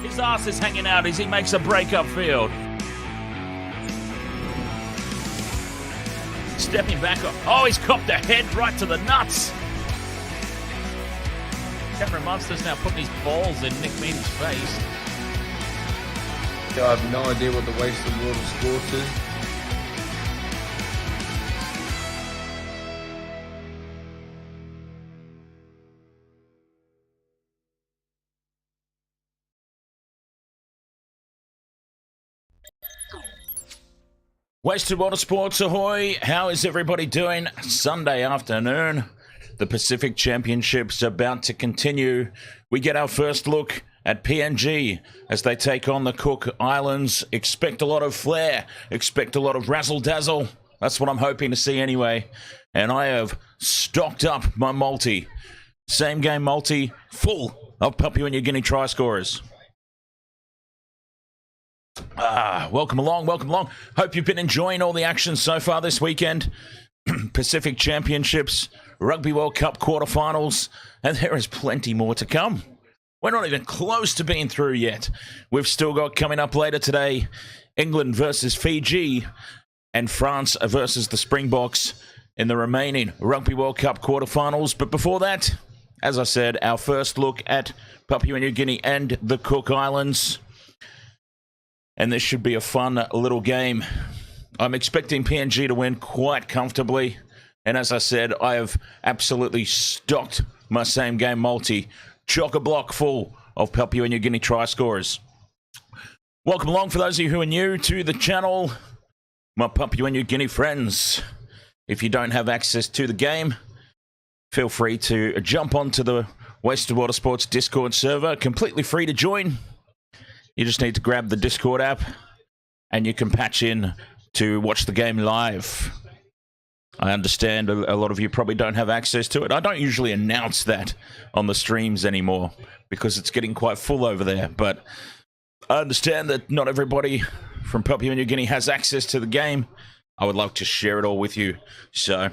His ass is hanging out as he makes a break upfield. Stepping back up. Oh, he's copped a head right to the nuts. Cameron Munster's now putting his balls in Nick Meaney's face. I have no idea what the waste of water sports is. Wasted Water Sports, ahoy! How is everybody doing? Sunday afternoon. The Pacific Championships about to continue. We get our first look at PNG as they take on the Cook Islands. Expect a lot of flair. Expect a lot of razzle-dazzle. That's what I'm hoping to see anyway. And I have stocked up my multi. Same game multi, full of Papua New Guinea try scorers. Welcome along, welcome along. Hope you've been enjoying all the action so far this weekend. Pacific Championships, Rugby World Cup quarterfinals, and there is plenty more to come. We're not even close to being through yet. We've still got coming up later today, England versus Fiji, and France versus the Springboks in the remaining Rugby World Cup quarterfinals. But before that, as I said, our first look at Papua New Guinea and the Cook Islands. And this should be a fun little game. I'm expecting PNG to win quite comfortably. And as I said, I have absolutely stocked my same game multi. Chock-a-block full of Papua New Guinea try scorers. Welcome along for those of you who are new to the channel, my Papua New Guinea friends. If you don't have access to the game, feel free to jump onto the Wasted Water Sports Discord server. Completely free to join. You just need to grab the Discord app and you can patch in to watch the game live. I understand a lot of you probably don't have access to it. I don't usually announce that on the streams anymore because it's getting quite full over there. But I understand that not everybody from Papua New Guinea has access to the game. I would like to share it all with you. So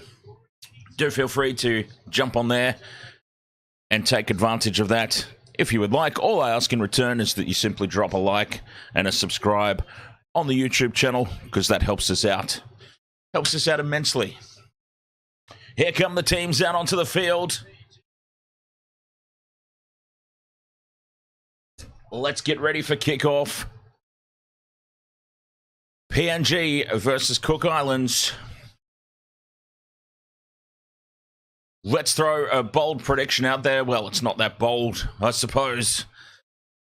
do feel free to jump on there and take advantage of that. If you would like, all I ask in return is that you simply drop a like and a subscribe on the YouTube channel, because that helps us out. Helps us out immensely. Here come the teams out onto the field. Let's get ready for kickoff. PNG versus Cook Islands. Let's throw a bold prediction out there. Well, it's not that bold, I suppose.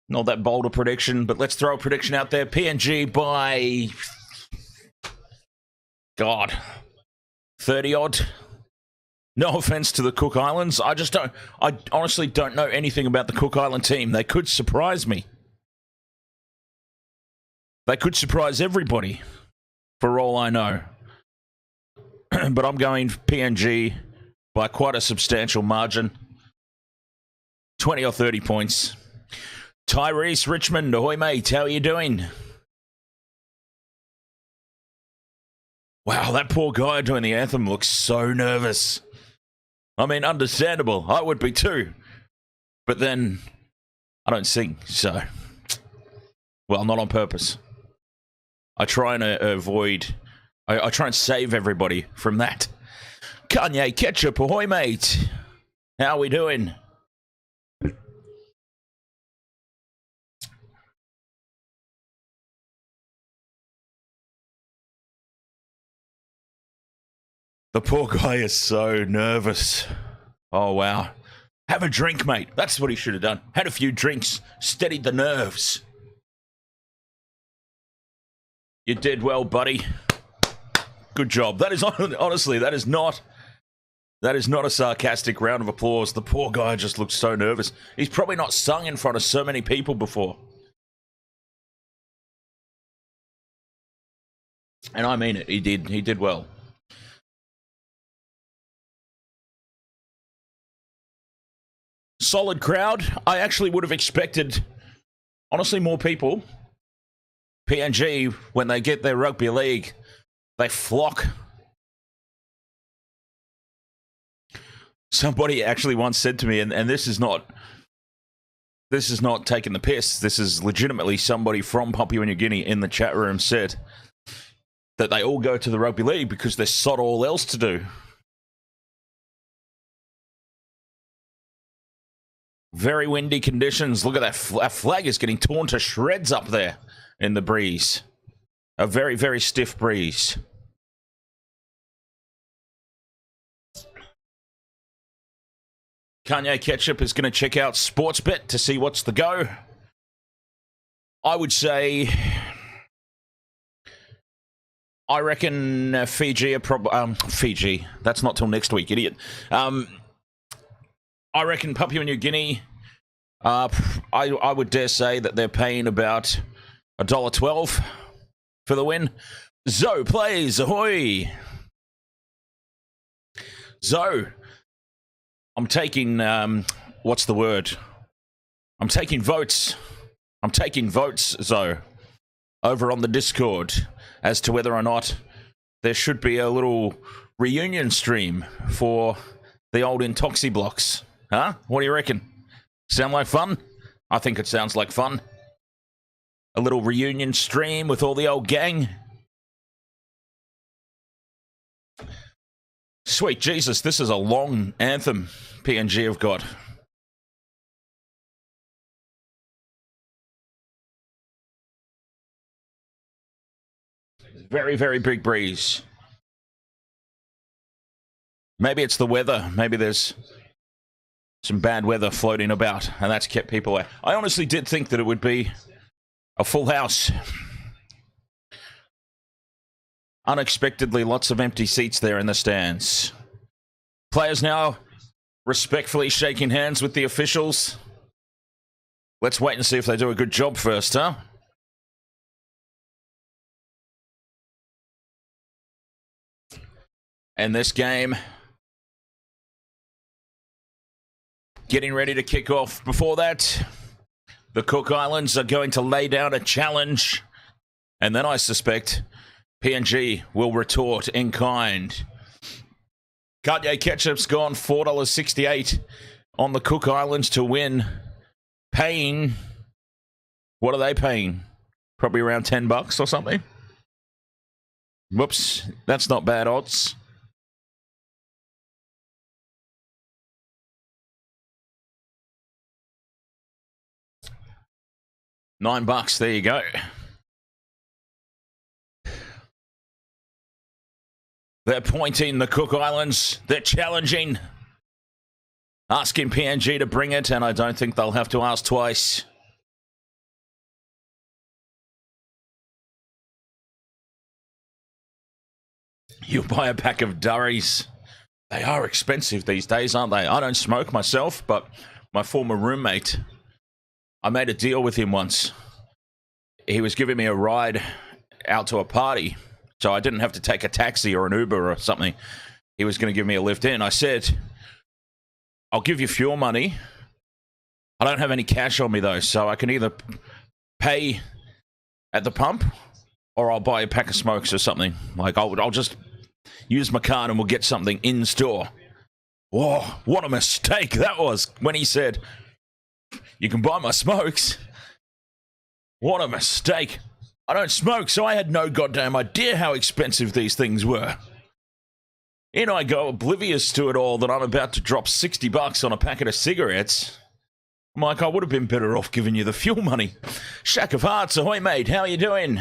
Not that bold a prediction, but let's throw a prediction out there. PNG by... God. 30-odd. No offense to the Cook Islands. I honestly don't know anything about the Cook Island team. They could surprise me. They could surprise everybody, for all I know. But I'm going PNG by quite a substantial margin. 20 or 30 points. Tyrese Richmond, ahoy mate, how are you doing? Wow, that poor guy doing the anthem looks so nervous. I mean, understandable. I would be too. But then, I don't sing, so... Well, not on purpose. I try and avoid... I try and save everybody from that. Kanye Ketchup, ahoy mate. How we doing? The poor guy is so nervous. Oh, wow. Have a drink, mate. That's what he should have done. Had a few drinks, steadied the nerves. You did well, buddy. Good job. That is, honestly, that is not a sarcastic round of applause. The poor guy just looks so nervous. He's probably not sung in front of so many people before. And I mean it. He did well. Solid crowd. I actually would have expected, honestly, more people. PNG, when they get their rugby league, they flock. Somebody actually once said to me, and this is not this is not taking the piss. This is legitimately somebody from Papua New Guinea in the chat room said that they all go to the rugby league because there's sod all else to do. Very windy conditions. Look at that. That flag is getting torn to shreds up there in the breeze. A very, very stiff breeze. Kanye Ketchup is going to check out Sportsbet to see what's the go. I would say, I reckon Fiji are probably Fiji. That's not till next week, idiot. I reckon Papua New Guinea. I would dare say that they're paying about $1.12 for the win. Zoe plays. Ahoy. Zoe. I'm taking, what's the word? I'm taking votes. I'm taking votes, Zoe, over on the Discord as to whether or not there should be a little reunion stream for the old Intoxi blocks. Huh? What do you reckon? Sound like fun? I think it sounds like fun. A little reunion stream with all the old gang. Sweet Jesus, this is a long anthem PNG have got. Very, very big breeze. Maybe it's the weather. Maybe there's some bad weather floating about, and that's kept people out. I honestly did think that it would be a full house. Unexpectedly, lots of empty seats there in the stands. Players now respectfully shaking hands with the officials. Let's wait and see if they do a good job first, huh? And this game getting ready to kick off. Before that, the Cook Islands are going to lay down a challenge, and then I suspect PNG will retort in kind. Kanye Ketchup's gone $4.68 on the Cook Islands to win. Paying, what are they paying? Probably around $10 or something. Whoops, that's not bad odds. $9, there you go. They're pointing the Cook Islands. They're challenging. Asking PNG to bring it, and I don't think they'll have to ask twice. You buy a pack of durries. They are expensive these days, aren't they? I don't smoke myself, but my former roommate, I made a deal with him once. He was giving me a ride out to a party, so I didn't have to take a taxi or an Uber or something. He was going to give me a lift in. I said, I'll give you fuel money. I don't have any cash on me, though, so I can either pay at the pump or I'll buy a pack of smokes or something. Like, I'll just use my card and we'll get something in store. Whoa, what a mistake that was when he said, you can buy my smokes. What a mistake. I don't smoke, so I had no goddamn idea how expensive these things were. In I go, oblivious to it all, that I'm about to drop $60 on a packet of cigarettes. I'm like, I would have been better off giving you the fuel money. Shack of Hearts, ahoy mate, how you doing?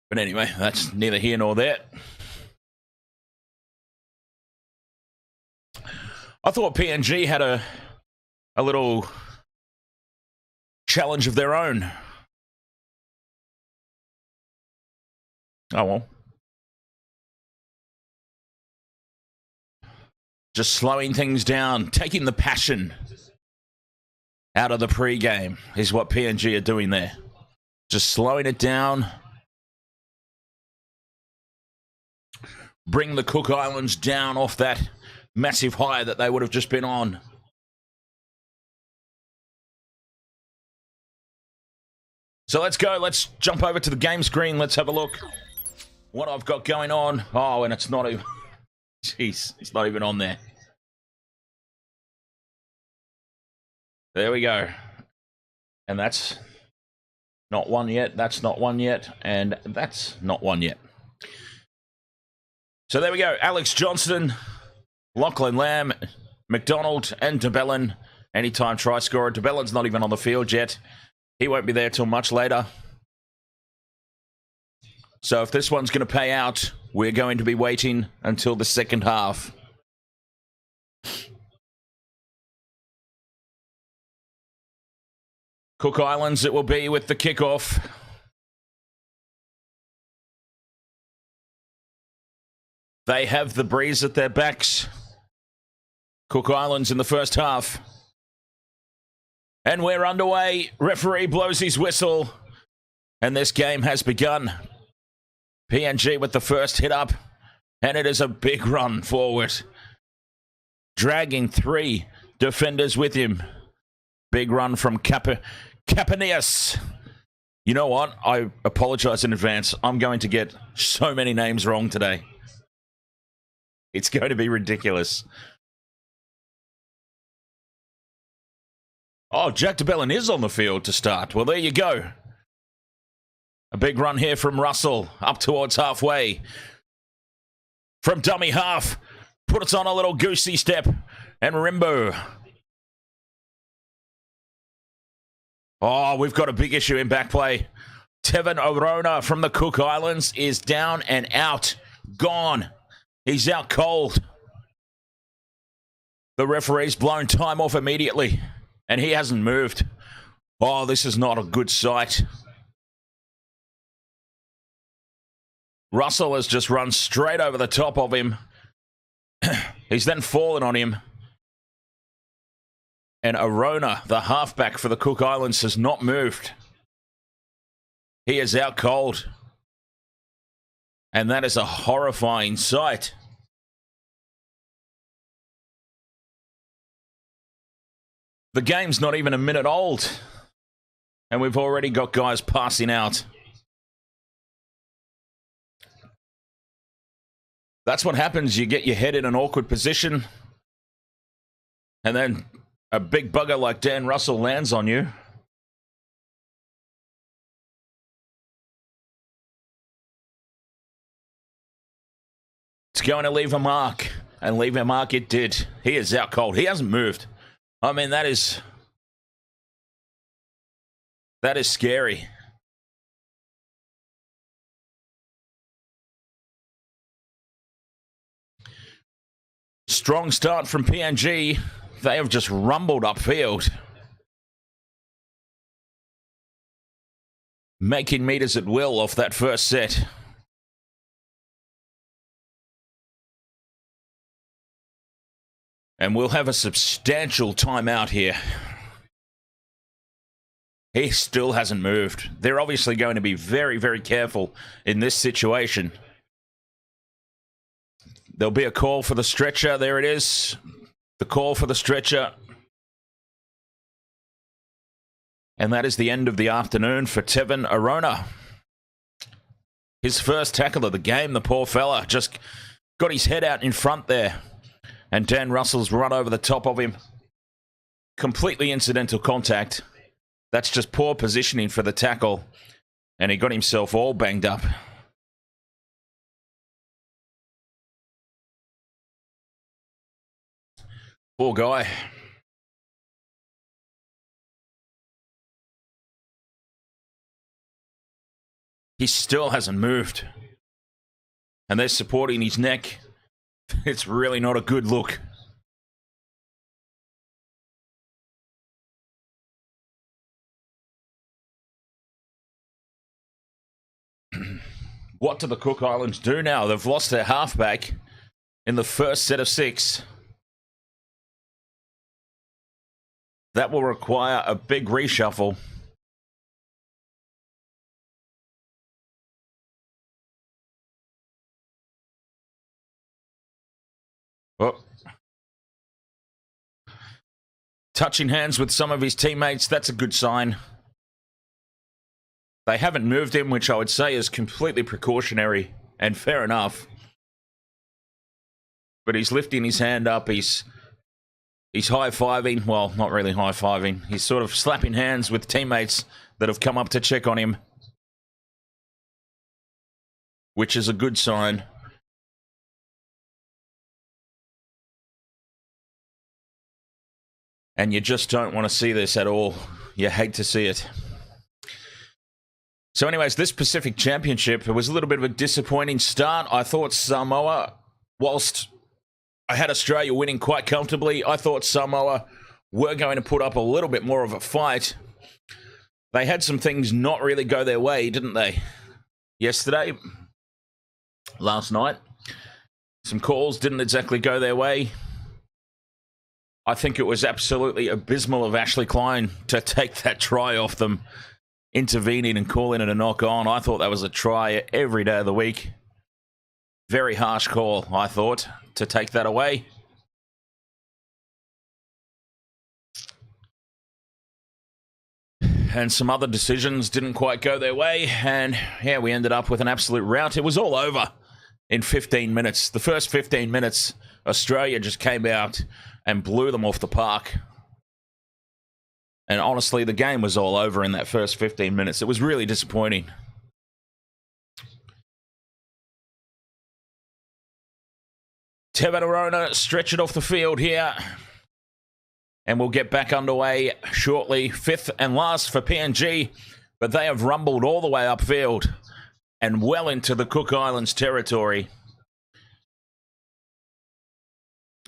But anyway, that's neither here nor there. I thought PNG had a little challenge of their own. Oh well. Just slowing things down, taking the passion out of the pre-game is what PNG are doing there. Just slowing it down. Bring the Cook Islands down off that massive high that they would have just been on. So let's go. Let's jump over to the game screen. Let's have a look what I've got going on. Oh, and it's not even... Jeez, it's not even on there. There we go. And that's not one yet. That's not one yet. And that's not one yet. So there we go. Alex Johnston, Lachlan Lamb, McDonald, and DeBellin. Anytime try scorer. DeBellin's not even on the field yet. He won't be there till much later. So if this one's going to pay out, we're going to be waiting until the second half. Cook Islands it will be with the kickoff. They have the breeze at their backs. Cook Islands in the first half. And we're underway. Referee blows his whistle. And this game has begun. PNG with the first hit up. And it is a big run forward. Dragging 3 defenders with him. Big run from Capanius. You know what? I apologize in advance. I'm going to get so many names wrong today. It's going to be ridiculous. Oh, Jack DeBellin is on the field to start. Well, there you go. A big run here from Russell, up towards halfway. From dummy half, put it on a little goosey step, and Rimbo. Oh, we've got a big issue in back play. Tevin Orona from the Cook Islands is down and out. Gone. He's out cold. The referee's blown time off immediately, and he hasn't moved. Oh, this is not a good sight. Russell has just run straight over the top of him. He's then fallen on him. And Orona, the halfback for the Cook Islands, has not moved. He is out cold. And that is a horrifying sight. The game's not even a minute old. And we've already got guys passing out. That's what happens. You get your head in an awkward position. And then a big bugger like Dan Russell lands on you. It's going to leave a mark. And leave a mark it did. He is out cold. He hasn't moved. I mean, that is scary. Strong start from PNG. They have just rumbled upfield. Making meters at will off that first set. And we'll have a substantial timeout here. He still hasn't moved. They're obviously going to be very, very careful in this situation. There'll be a call for the stretcher. There it is. The call for the stretcher. And that is the end of the afternoon for Tevin Orona. His first tackle of the game, the poor fella, just got his head out in front there. And Dan Russell's run over the top of him. Completely incidental contact. That's just poor positioning for the tackle. And he got himself all banged up. Poor guy. He still hasn't moved. And they're supporting his neck. It's really not a good look. What do the Cook Islands do now? They've lost their halfback in the first set of 6. That will require a big reshuffle. Oh. Touching hands with some of his teammates, that's a good sign. They haven't moved him, which I would say is completely precautionary, and fair enough. But he's lifting his hand up, he's He's high-fiving. Well, not really high-fiving. He's sort of slapping hands with teammates that have come up to check on him, which is a good sign. And you just don't want to see this at all. You hate to see it. So anyways, this Pacific Championship, it was a little bit of a disappointing start. I thought Samoa, whilst I had Australia winning quite comfortably, I thought Samoa were going to put up a little bit more of a fight. They had some things not really go their way, didn't they? Yesterday, last night, some calls didn't exactly go their way. I think it was absolutely abysmal of Ashley Klein to take that try off them, intervening and calling it a knock on. I thought that was a try every day of the week. Very harsh call, I thought, to take that away. And some other decisions didn't quite go their way. And yeah, we ended up with an absolute rout. It was all over in 15 minutes. The first 15 minutes, Australia just came out and blew them off the park. And honestly, the game was all over in that first 15 minutes. It was really disappointing. Tevatirona stretch it off the field here. And we'll get back underway shortly. Fifth and last for PNG. But they have rumbled all the way upfield and well into the Cook Islands territory.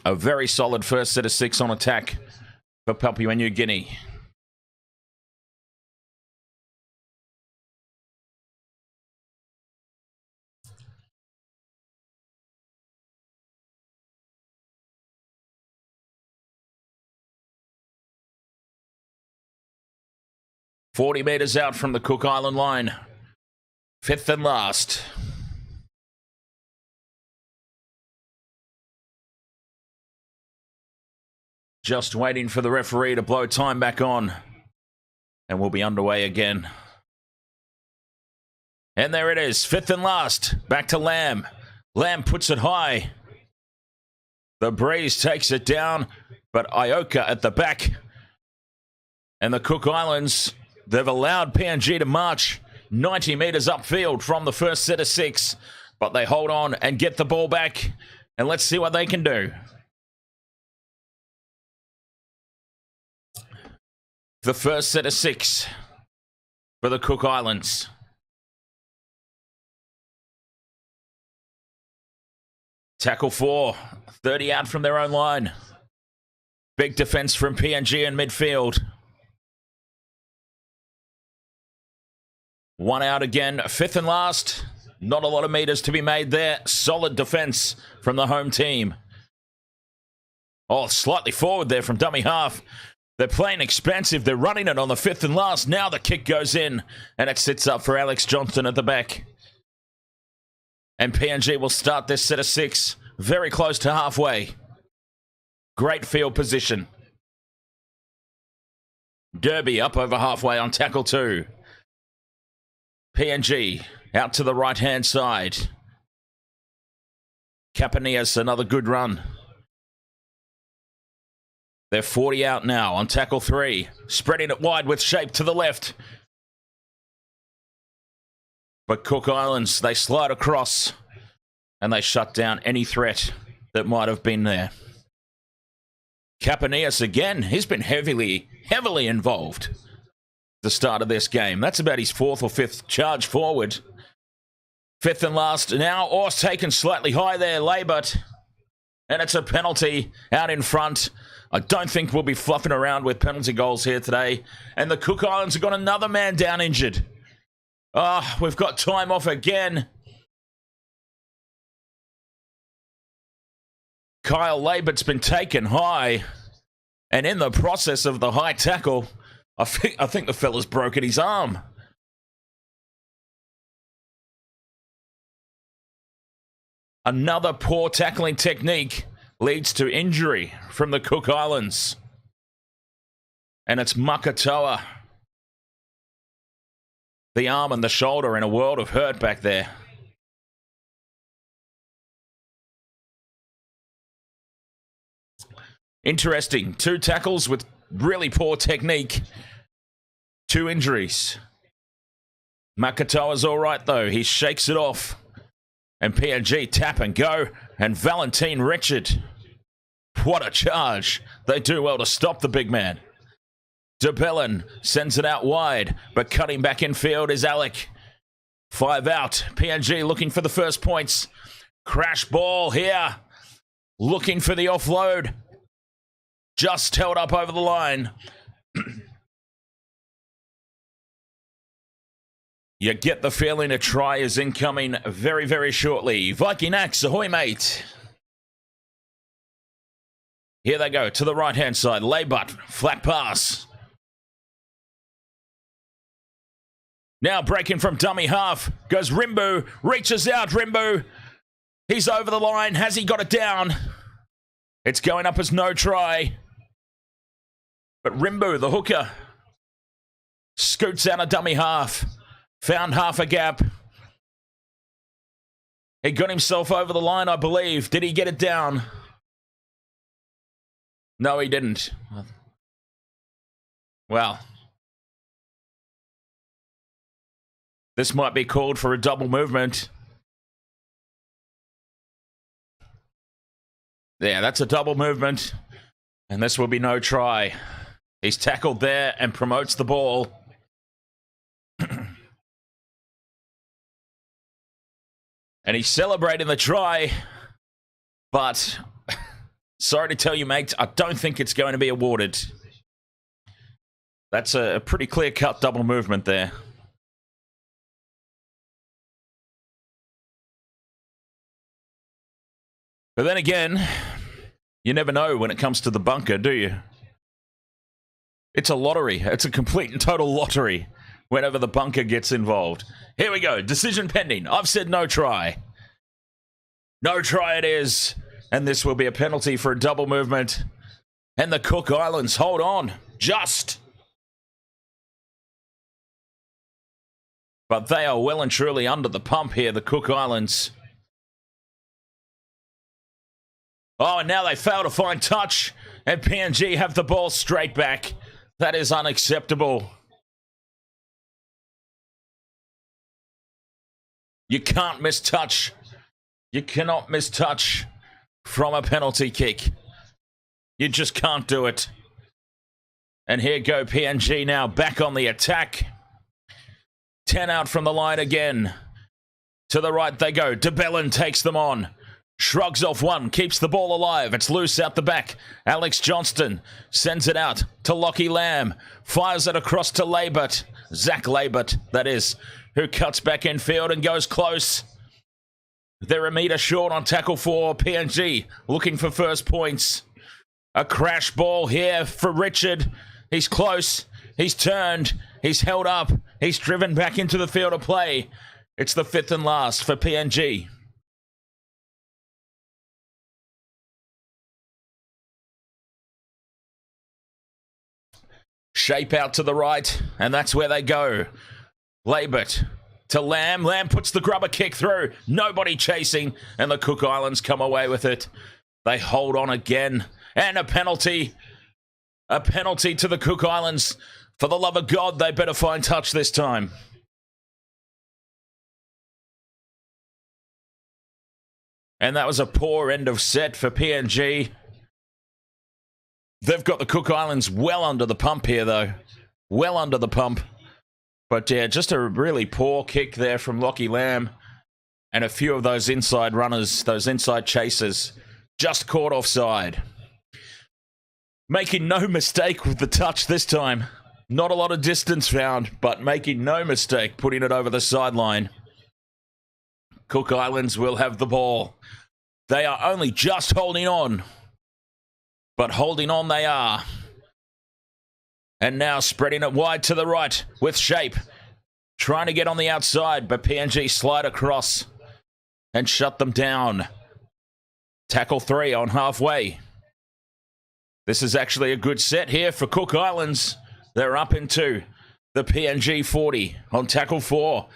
A very solid first set of 6 on attack for Papua New Guinea. "40 metres out from the Cook Island line. Fifth and last. Just waiting for the referee to blow time back on. And we'll be underway again. And there it is. Fifth and last. Back to Lamb. Lamb puts it high. The breeze takes it down. But Ioka at the back. And the Cook Islands, they've allowed PNG to march 90 metres upfield from the first set of 6. But they hold on and get the ball back. And let's see what they can do. The first set of 6 for the Cook Islands. Tackle 4, 30 out from their own line. Big defense from PNG in midfield. 1 out again, fifth and last. Not a lot of meters to be made there. Solid defense from the home team. Oh, slightly forward there from dummy half. They're playing expansive. They're running it on the fifth and last. Now the kick goes in, and it sits up for Alex Johnston at the back. And PNG will start this set of 6 very close to halfway. Great field position. Derby up over halfway on tackle 2. PNG out to the right-hand side. Capanias, another good run. They're 40 out now on tackle 3. Spreading it wide with shape to the left. But Cook Islands, they slide across. And they shut down any threat that might have been there. Capanias again. He's been heavily involved. The start of this game. That's about his 4th or 5th charge forward. Fifth and last now. Orse taken slightly high there. Labert. And it's a penalty out in front. I don't think we'll be fluffing around with penalty goals here today. And the Cook Islands have got another man down injured. Ah, we've got time off again. Kyle Labert's been taken high. And in the process of the high tackle, I think the fella's broken his arm. Another poor tackling technique leads to injury from the Cook Islands. And it's Makatoa. The arm and the shoulder in a world of hurt back there. Interesting. 2 tackles with really poor technique. 2 injuries. Makatoa's all right, though. He shakes it off. And PNG tap and go. And Valentine Richard. What a charge. They do well to stop the big man. De Bellin sends it out wide, but cutting back in field is Alec. 5 out. PNG looking for the first points. Crash ball here. Looking for the offload. Just held up over the line. You get the feeling a try is incoming very, very shortly. Viking Axe, ahoy, mate. Here they go to the right-hand side. Laybutt, flat pass. Now breaking from dummy half. Goes Rimbu. Reaches out, Rimbu. He's over the line. Has he got it down? It's going up as no try. But Rimbu, the hooker, scoots out a dummy half. Found half a gap. He got himself over the line, I believe. Did he get it down? No, he didn't. Well, this might be called for a double movement. Yeah, that's a double movement. And this will be no try. He's tackled there and promotes the ball. And he's celebrating the try. But, sorry to tell you, mate, I don't think it's going to be awarded. That's a pretty clear-cut double movement there. But then again, you never know when it comes to the bunker, do you? It's a lottery. It's a complete and total lottery whenever the bunker gets involved. Here we go. Decision pending. I've said no try. No try it is. And this will be a penalty for a double movement. And the Cook Islands hold on. Just. But they are well and truly under the pump here, the Cook Islands. Oh, and now they fail to find touch. And PNG have the ball straight back. That is unacceptable. You can't miss touch. You cannot miss touch from a penalty kick. You just can't do it. And here go PNG now back on the attack. 10 out from the line again. To the right they go. De Bellin takes them on. Shrugs off one, keeps the ball alive. It's loose out the back. Alex Johnston sends it out to Lockie Lamb. Fires it across to Laybutt. Zach Laybutt, that is, who cuts back in field and goes close. They're a metre short on tackle for PNG, looking for first points. A crash ball here for Richard. He's close. He's turned. He's held up. He's driven back into the field of play. It's the 5th and last for PNG. Shape out to the right, and that's where they go. Laybutt to Lamb. Lamb puts the grubber kick through. Nobody chasing, and the Cook Islands come away with it. They hold on again, and a penalty. A penalty to the Cook Islands. For the love of God, they better find touch this time. And that was a poor end of set for PNG. They've got the Cook Islands well under the pump here, though. Well under the pump. But yeah, just a really poor kick there from Lockie Lamb. And a few of those inside runners, those inside chasers, just caught offside. Making no mistake with the touch this time. Not a lot of distance found, but making no mistake putting it over the sideline. Cook Islands will have the ball. They are only just holding on. But holding on they are. And now spreading it wide to the right with Shape. Trying to get on the outside, but PNG slide across and shut them down. Tackle 3 on halfway. This is actually a good set here for Cook Islands. They're up into the PNG 40 on tackle 4.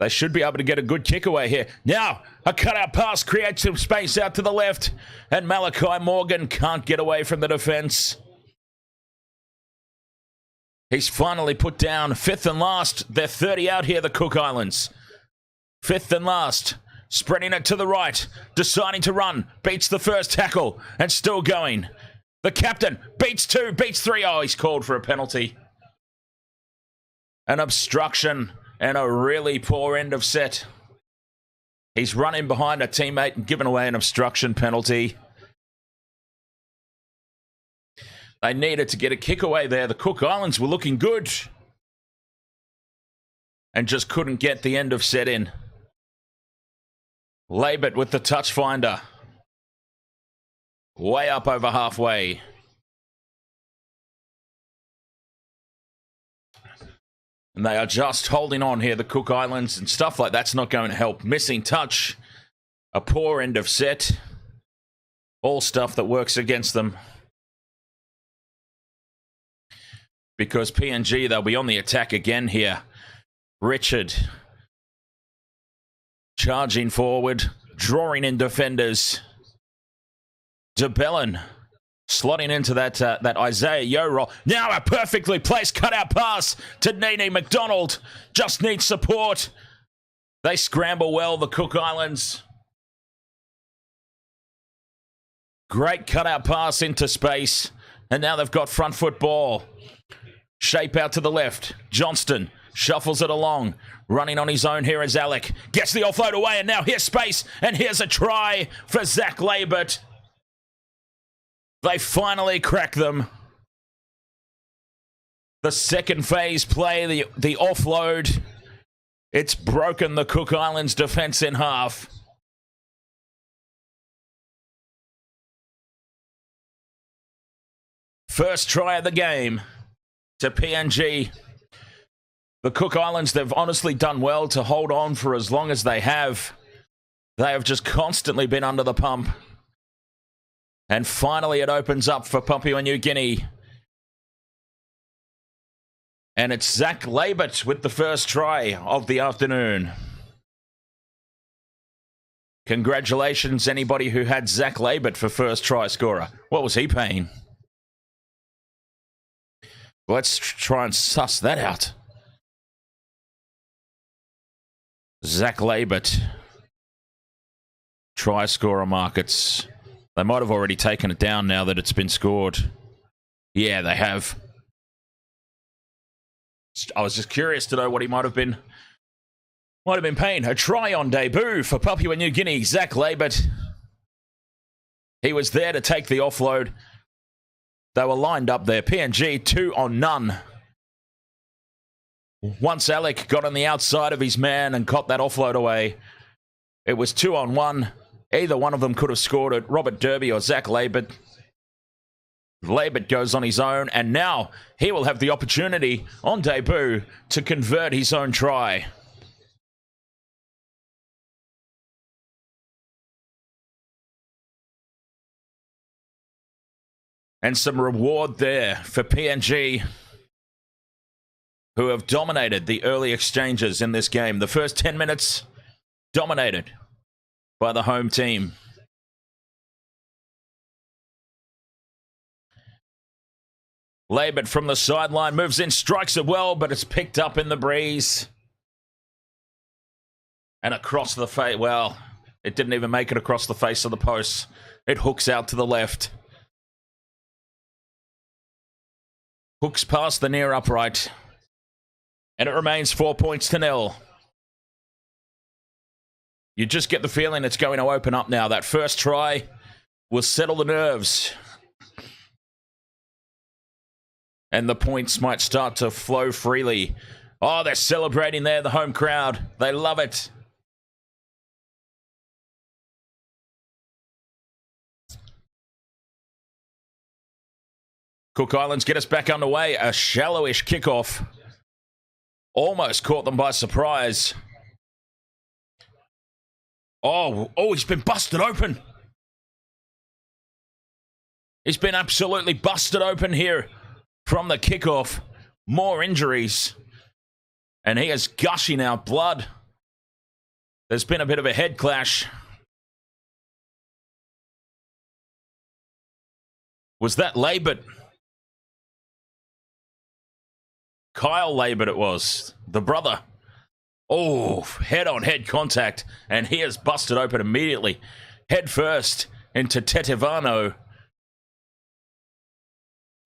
They should be able to get a good kick away here. Now, a cutout pass creates some space out to the left. And Malachi Morgan can't get away from the defence. He's finally put down. Fifth and last. They're 30 out here, the Cook Islands. Fifth and last. Spreading it to the right. Deciding to run. Beats the first tackle. And still going. The captain beats 2, beats 3. Oh, he's called for a penalty. An obstruction. And a really poor end of set. He's run in behind a teammate and given away an obstruction penalty. They needed to get a kick away there. The Cook Islands were looking good. And just couldn't get the end of set in. Labert with the touch finder. Way up over halfway. And they are just holding on here, the Cook Islands, and stuff like that's not going to help. Missing touch, a poor end of set, all stuff that works against them. Because PNG, they'll be on the attack again here. Richard charging forward, drawing in defenders. DeBellin slotting into that Isaiah Yo roll. Now a perfectly placed cutout pass to Nene McDonald. Just needs support. They scramble well, the Cook Islands. Great cutout pass into space. And now they've got front foot ball. Shape out to the left. Johnston shuffles it along. Running on his own here is Alec. Gets the offload away and now here's space. And here's a try for Zach Labert. They finally crack them. The second phase play, the offload. It's broken the Cook Islands defense in half. First try of the game to PNG. The Cook Islands, they've honestly done well to hold on for as long as they have. They have just constantly been under the pump. And finally it opens up for Papua New Guinea. And it's Zach Labert with the first try of the afternoon. Congratulations, anybody who had Zach Labert for first try scorer. What was he paying? Let's try and suss that out. Zach Labert. Try scorer markets. They might have already taken it down now that it's been scored. Yeah, they have. I was just curious to know what he might have been paying. A try on debut for Papua New Guinea, Zach Labert. He was there to take the offload. They were lined up there. PNG 2 on none. Once Alec got on the outside of his man and caught that offload away, it was 2 on 1. Either one of them could have scored it, Robert Derby or Zach Labert. Labert goes on his own, and now he will have the opportunity on debut to convert his own try. And some reward there for PNG, who have dominated the early exchanges in this game. The first 10 minutes, dominated by the home team. Labert from the sideline moves in, strikes it well, but it's picked up in the breeze. And across the face, well, it didn't even make it across the face of the post. It hooks out to the left. Hooks past the near upright. And it remains 4 points to 0. You just get the feeling it's going to open up now. That first try will settle the nerves. And the points might start to flow freely. Oh, they're celebrating there, the home crowd. They love it. Cook Islands get us back underway. A shallowish kickoff. Almost caught them by surprise. Oh, he's been busted open. He's been absolutely busted open here from the kickoff. More injuries. And he is gushing out blood. There's been a bit of a head clash. Was that Labert? Kyle Labert it was. The brother. Oh, head-on-head contact. And he is busted open immediately. Head first into Tetevano.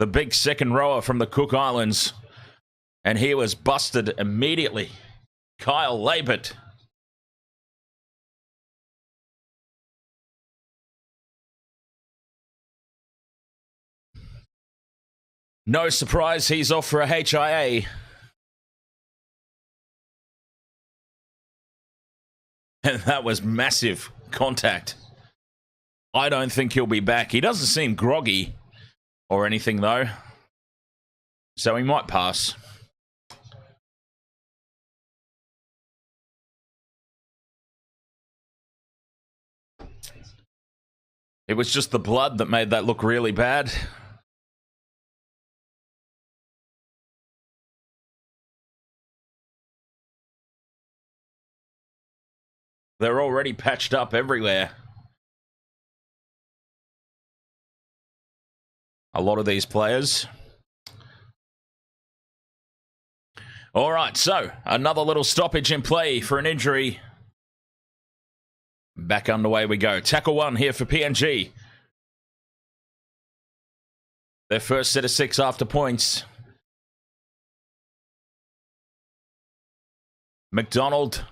The big second rower from the Cook Islands. And he was busted immediately. Kyle Labert. No surprise, he's off for a HIA. And that was massive contact. I don't think he'll be back. He doesn't seem groggy or anything, though. So he might pass. It was just the blood that made that look really bad. They're already patched up everywhere. A lot of these players. All right, so another little stoppage in play for an injury. Back underway we go. Tackle one here for PNG. Their first set of 6 after points. McDonald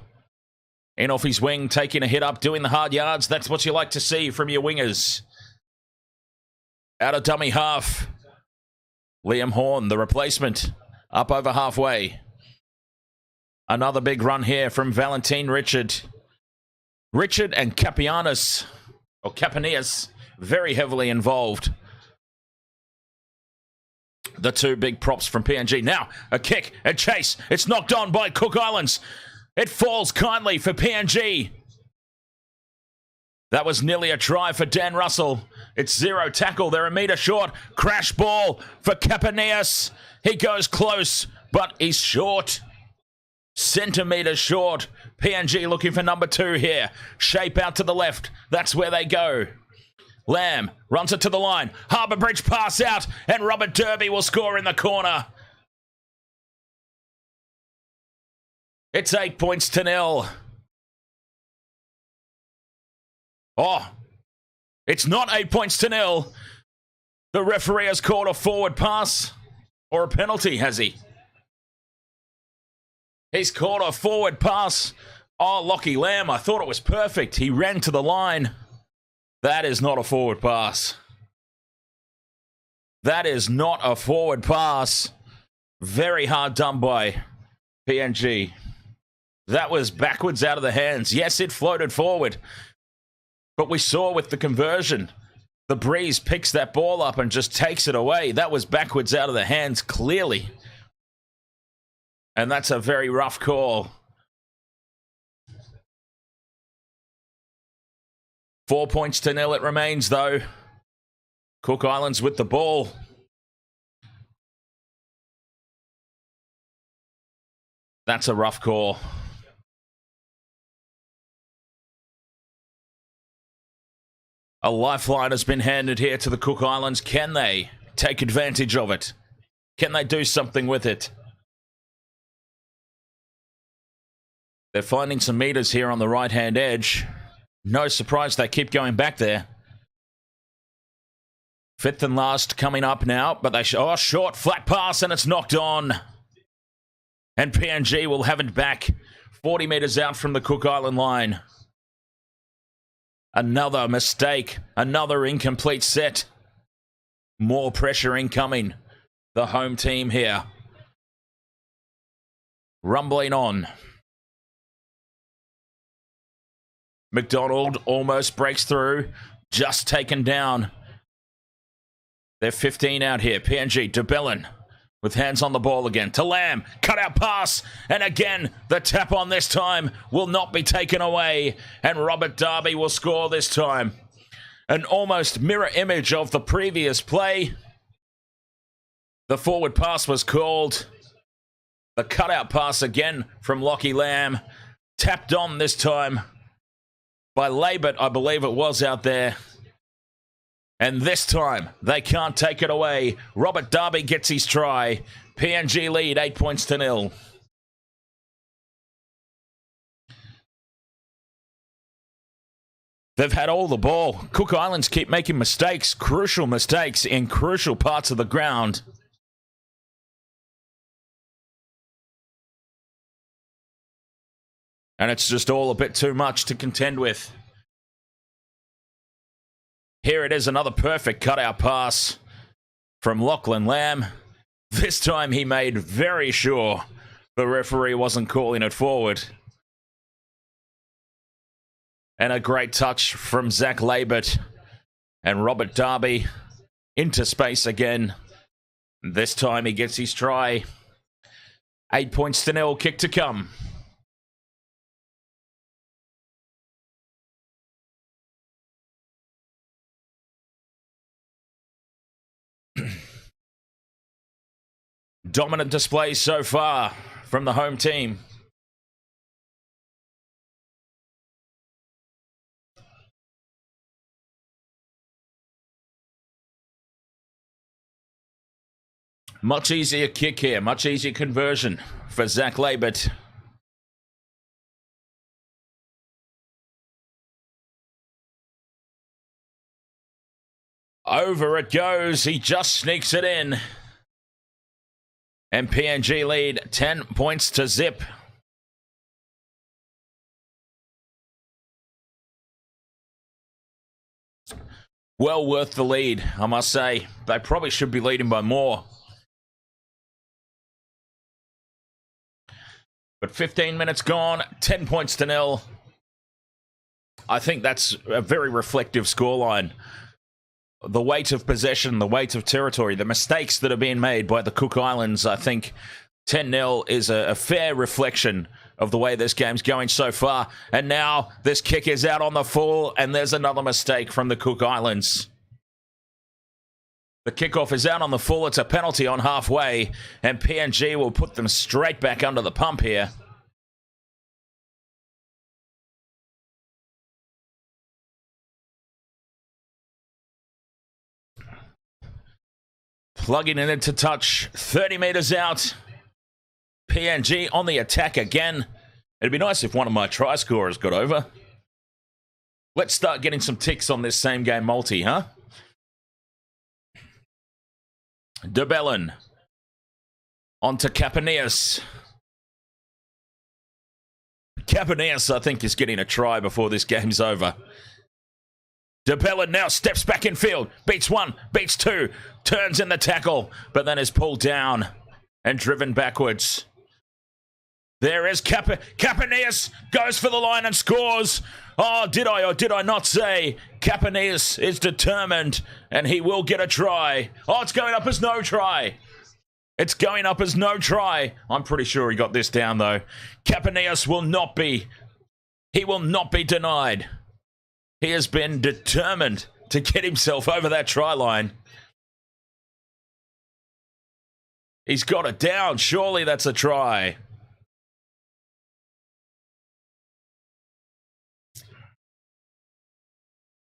in off his wing, taking a hit up, doing the hard yards. That's what you like to see from your wingers. Out of dummy half. Liam Horn, the replacement, up over halfway. Another big run here from Valentine Richard. Richard and Capianis, or Capanias, very heavily involved. The two big props from PNG. Now, a kick, a chase. It's knocked on by Cook Islands. It falls kindly for PNG. That was nearly a try for Dan Russell. It's 0 tackle. They're a metre short. Crash ball for Capanias. He goes close, but he's short. Centimetres short. PNG looking for number 2 here. Shape out to the left. That's where they go. Lamb runs it to the line. Harbour Bridge pass out, and Robert Derby will score in the corner. It's 8 points to 0. Oh, it's not 8 points to 0. The referee has called a forward pass or a penalty, has he? He's called a forward pass. Oh, Lockie Lamb, I thought it was perfect. He ran to the line. That is not a forward pass. That is not a forward pass. Very hard done by PNG. That was backwards out of the hands. Yes, it floated forward. But we saw with the conversion, the Breeze picks that ball up and just takes it away. That was backwards out of the hands, clearly. And that's a very rough call. 4 points to 0 it remains, though. Cook Islands with the ball. That's a rough call. A lifeline has been handed here to the Cook Islands. Can they take advantage of it? Can they do something with it? They're finding some meters here on the right-hand edge. No surprise they keep going back there. 5th and last coming up now, but they short flat pass and it's knocked on. And PNG will have it back 40 meters out from the Cook Island line. Another mistake, another incomplete set. More pressure incoming. The home team here. Rumbling on. McDonald almost breaks through. Just taken down. They're 15 out here. PNG, DeBellin with hands on the ball again. To Lamb, cut out pass. And again, the tap on this time will not be taken away. And Robert Derby will score this time. An almost mirror image of the previous play. The forward pass was called. The cutout pass again from Lockie Lamb Tapped on this time by Labert, I believe it was out there. And this time, they can't take it away. Robert Darby gets his try. PNG lead 8-0. They've had all the ball. Cook Islands keep making mistakes, crucial mistakes in crucial parts of the ground. And it's just all a bit too much to contend with. Here it is, another perfect cutout pass from Lachlan Lamb. This time he made very sure the referee wasn't calling it forward. And a great touch from Zach Labert and Robert Darby into space again. This time he gets his try. 8-0, kick to come. Dominant display so far from the home team. Much easier kick here, much easier conversion for Zach Labert. Over it goes, he just sneaks it in. And PNG lead 10 points to zip. Well worth the lead, I must say. They probably should be leading by more. But 15 minutes gone, 10-0. I think that's a very reflective scoreline. The weight of possession, the weight of territory, the mistakes that are being made by the Cook Islands, I think 10-0 is a fair reflection of the way this game's going so far. And now this kick is out on the full, and there's another mistake from the Cook Islands. The kickoff is out on the full. It's a penalty on halfway, and PNG will put them straight back under the pump here. Plugging it into touch, 30 meters out. PNG on the attack again. It'd be nice if one of my try scorers got over. Let's start getting some ticks on this same game multi, huh? De Bellin. On to Capanias. Capanias, I think, is getting a try before this game's over. De Bellin now steps back in field. Beats one, beats two. Turns in the tackle, but then is pulled down and driven backwards. There is Capanias. Goes for the line and scores. Oh, did I or did I not say Capanias is determined and he will get a try. Oh, it's going up as no try. It's going up as no try. I'm pretty sure he got this down, though. Capanias will not be... He will not be denied. He has been determined to get himself over that try line. He's got it down. Surely that's a try.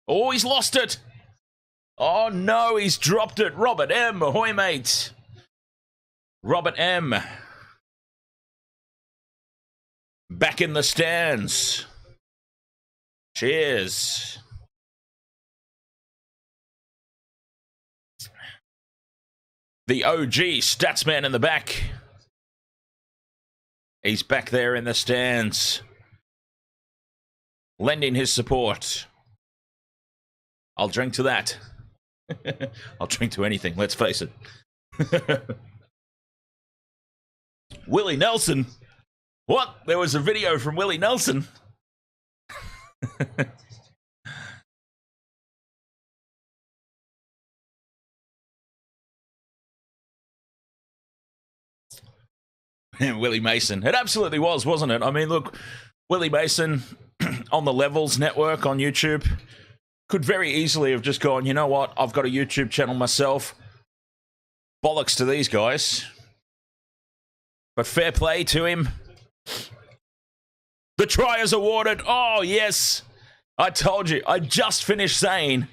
Oh, he's lost it. Oh, no, he's dropped it. Robert M. Ahoy, mate. Robert M. Back in the stands. Cheers. The OG statsman in the back. He's back there in the stands, lending his support. I'll drink to that. I'll drink to anything, let's face it. Willie Nelson? What? There was a video from Willie Nelson? Willie Mason. It absolutely was, wasn't it? I mean, look, Willie Mason on the Levels Network on YouTube could very easily have just gone, you know what, I've got a YouTube channel myself. Bollocks to these guys. But fair play to him. The try is awarded. Oh, yes. I told you. I just finished saying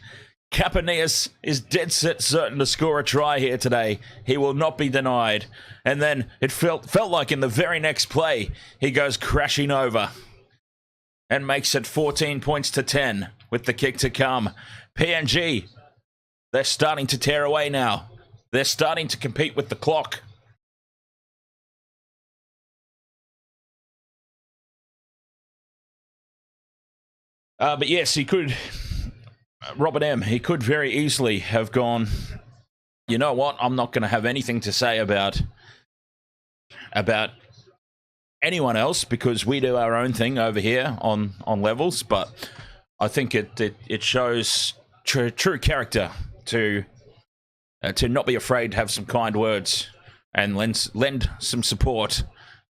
Kapaneas is dead set certain to score a try here today. He will not be denied. And then it felt like in the very next play, he goes crashing over and makes it 14 points to 10 with the kick to come. PNG, they're starting to tear away now. They're starting to compete with the clock. But yes, he could, Robert M., he could very easily have gone, you know what, I'm not going to have anything to say about anyone else because we do our own thing over here on levels. But I think it shows true character to not be afraid to have some kind words and lend some support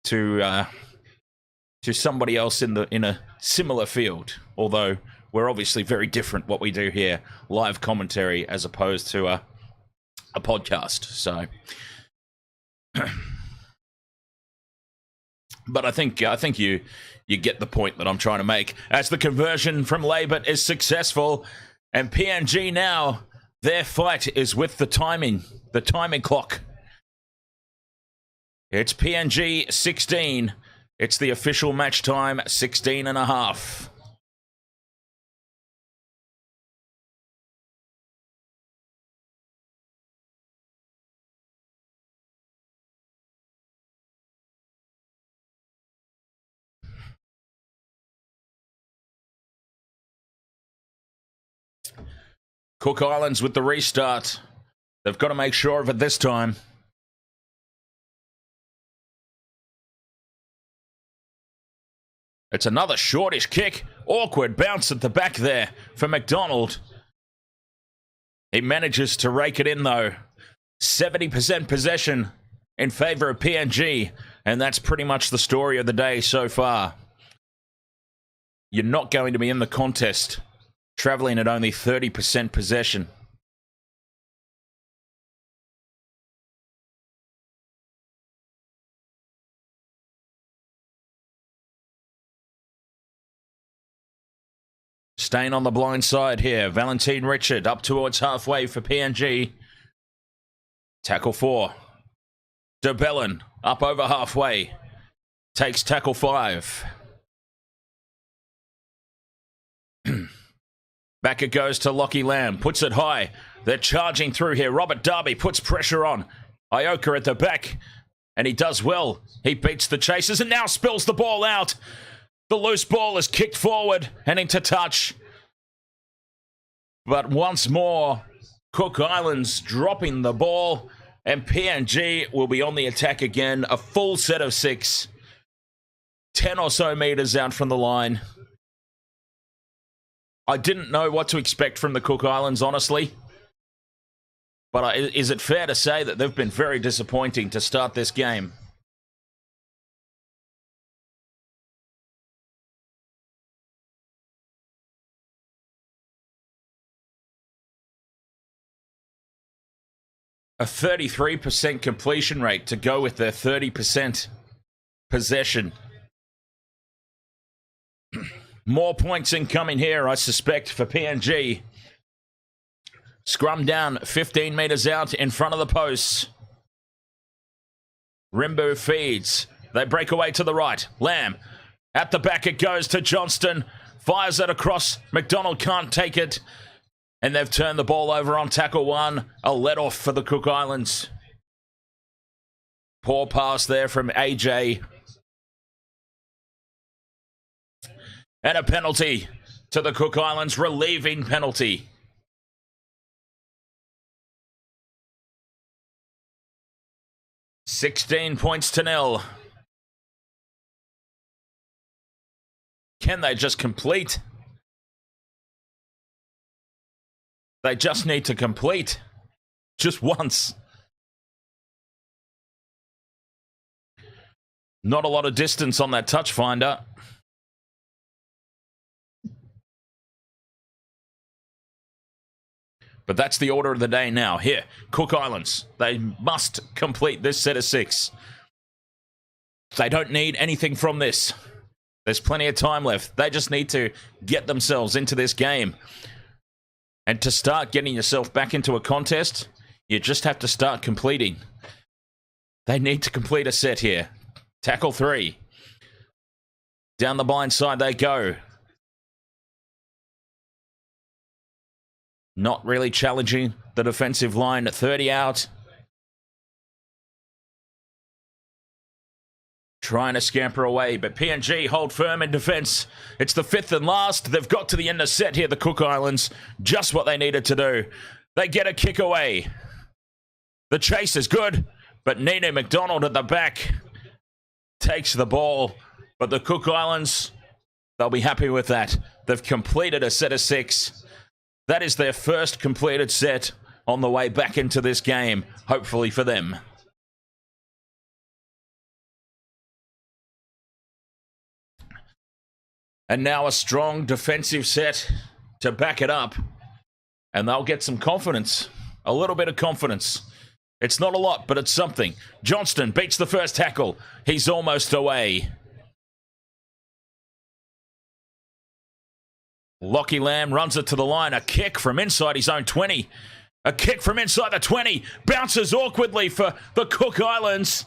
to somebody else in a similar field. Although we're obviously very different what we do here, live commentary as opposed to a podcast. So, but I think you get the point that I'm trying to make. As the conversion from Labour is successful, and PNG now, their fight is with the timing clock. It's PNG 16. It's the official match time, 16 and a half. Cook Islands with the restart. They've got to make sure of it this time. It's another shortish kick. Awkward bounce at the back there for McDonald. He manages to rake it in, though. 70% possession in favour of PNG, and that's pretty much the story of the day so far. You're not going to be in the contest travelling at only 30% possession. Staying on the blind side here. Valentine Richard up towards halfway for PNG. Tackle 4. De Bellin up over halfway. Takes tackle 5. Back it goes to Lockie Lamb. Puts it high. They're charging through here. Robert Darby puts pressure on. Ioka at the back. And he does well. He beats the chasers and now spills the ball out. The loose ball is kicked forward and into touch. But once more, Cook Islands dropping the ball. And PNG will be on the attack again. A full set of 6. 10 or so meters out from the line. I didn't know what to expect from the Cook Islands, honestly. But is it fair to say that they've been very disappointing to start this game? A 33% completion rate to go with their 30% possession. More points incoming here, I suspect, for PNG. Scrum down 15 metres out in front of the posts. Rimbu feeds. They break away to the right. Lamb. At the back it goes to Johnston. Fires it across. McDonald can't take it. And they've turned the ball over on tackle 1. A let-off for the Cook Islands. Poor pass there from AJ. And a penalty to the Cook Islands, relieving penalty. $16 points to 0. Can they just complete? They just need to complete. Just once. Not a lot of distance on that touch finder. But that's the order of the day now. Here, Cook Islands. They must complete this set of 6. They don't need anything from this. There's plenty of time left. They just need to get themselves into this game. And to start getting yourself back into a contest, you just have to start completing. They need to complete a set here. Tackle 3. Down the blind side they go. Not really challenging the defensive line at 30 out. Trying to scamper away, but PNG hold firm in defence. It's the 5th and last. They've got to the end of set here, the Cook Islands. Just what they needed to do. They get a kick away. The chase is good, but Nino McDonald at the back takes the ball. But the Cook Islands, they'll be happy with that. They've completed a set of 6. That is their first completed set on the way back into this game, hopefully for them. And now a strong defensive set to back it up. And they'll get some confidence. A little bit of confidence. It's not a lot, but it's something. Johnston beats the first tackle. He's almost away. Lockie Lamb runs it to the line. A kick from inside his own 20. A kick from inside the 20. Bounces awkwardly for the Cook Islands.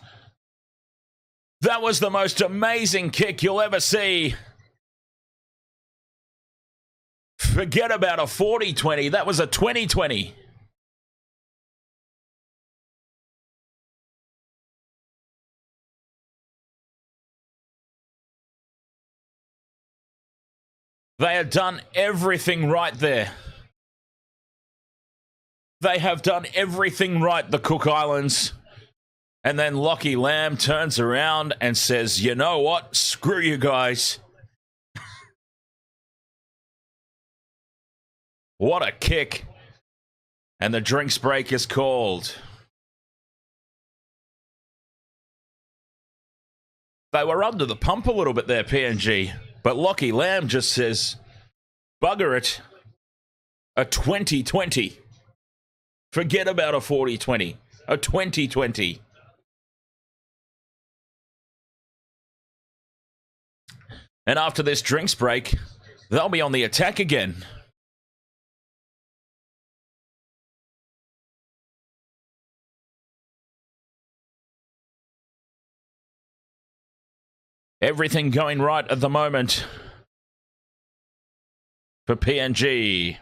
That was the most amazing kick you'll ever see. Forget about a 40-20. That was a 20-20. They have done everything right there. They have done everything right, the Cook Islands. And then Lockie Lamb turns around and says, you know what? Screw you guys. What a kick. And the drinks break is called. They were under the pump a little bit there, PNG. But Lockie Lamb just says, bugger it. A 20-20. Forget about a 40-20. A 20-20. And after this drinks break, they'll be on the attack again. Everything going right at the moment for PNG.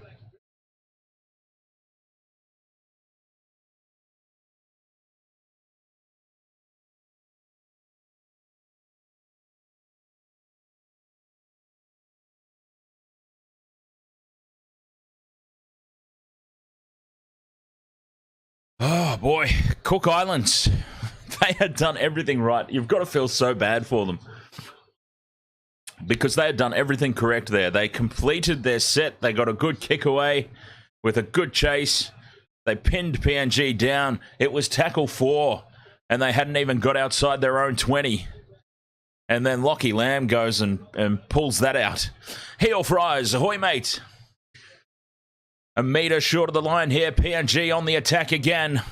Oh boy, Cook Islands. They had done everything right. You've got to feel so bad for them. Because they had done everything correct there. They completed their set. They got a good kick away with a good chase. They pinned PNG down. It was tackle 4, and they hadn't even got outside their own 20. And then Lockie Lamb goes and pulls that out. Heel fries, ahoy mate. A metre short of the line here. PNG on the attack again.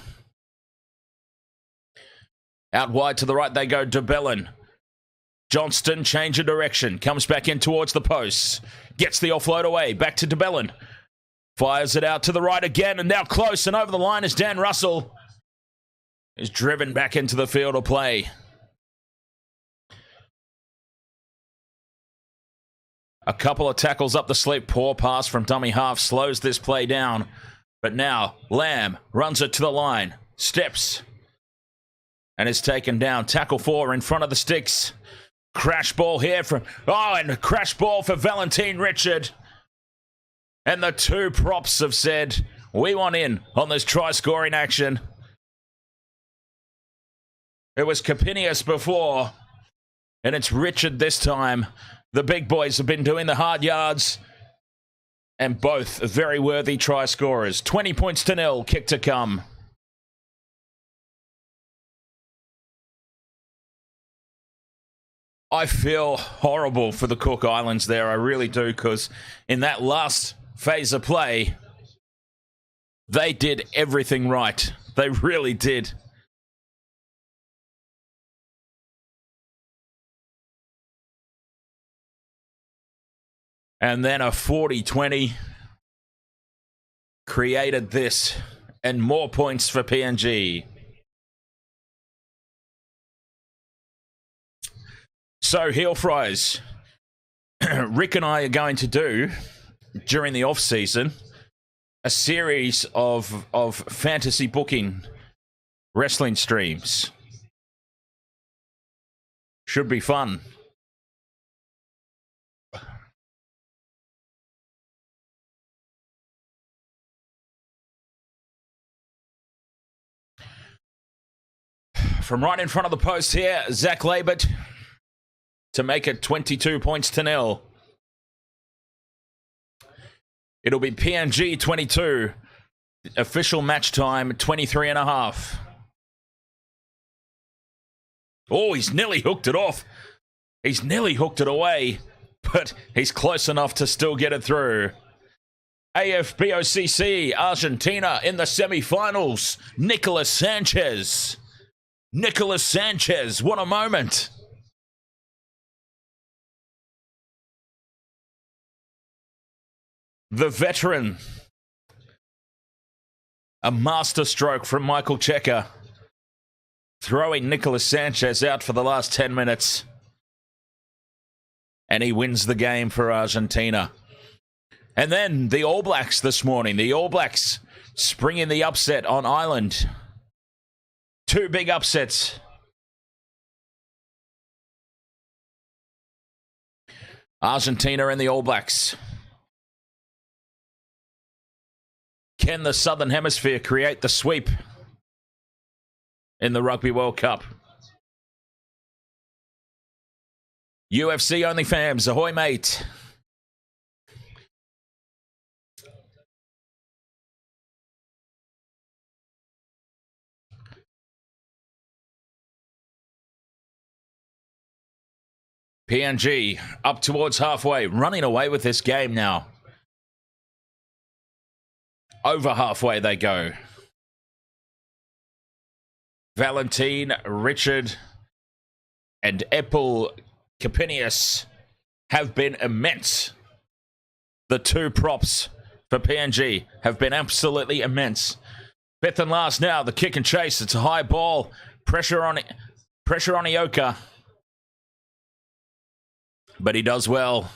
Out wide to the right they go, DeBellin. Johnston, change of direction. Comes back in towards the posts. Gets the offload away. Back to DeBellin. Fires it out to the right again. And now close and over the line is Dan Russell. Is driven back into the field of play. A couple of tackles up the sleeve. Poor pass from dummy half. Slows this play down. But now Lamb runs it to the line. Steps. And is taken down. Tackle 4 in front of the sticks. Crash ball here from... Oh, and a crash ball for Valentine Richard. And the 2 props have said, we want in on this try-scoring action. It was Capinius before, and it's Richard this time. The big boys have been doing the hard yards, and both very worthy try-scorers. 20 points to 0, kick to come. I feel horrible for the Cook Islands there. I really do, because in that last phase of play, they did everything right. They really did. And then a 40-20 created this, and more points for PNG. So, heel fries. Rick and I are going to do, during the off-season, a series of fantasy booking wrestling streams. Should be fun. From right in front of the post here, Zach Labert to make it 22-0. It'll be PNG 22. Official match time 23.5. Oh, he's nearly hooked it off. He's nearly hooked it away, but he's close enough to still get it through. AFBOCC Argentina in the semi-finals. Nicolas Sanchez. Nicolas Sanchez, what a moment. The veteran. A masterstroke from Michael Checker. Throwing Nicolas Sanchez out for the last 10 minutes. And he wins the game for Argentina. And then the All Blacks this morning. The All Blacks springing the upset on Ireland. Two big upsets. Argentina and the All Blacks. Can the Southern Hemisphere create the sweep in the Rugby World Cup? UFC only fans, ahoy mate. PNG up towards halfway, running away with this game now. Over halfway they go. Valentine, Richard, and Epple Capinius have been immense. The two props for PNG have been absolutely immense. Fifth and last now, the kick and chase. It's a high ball. Pressure on Ioka. But he does well.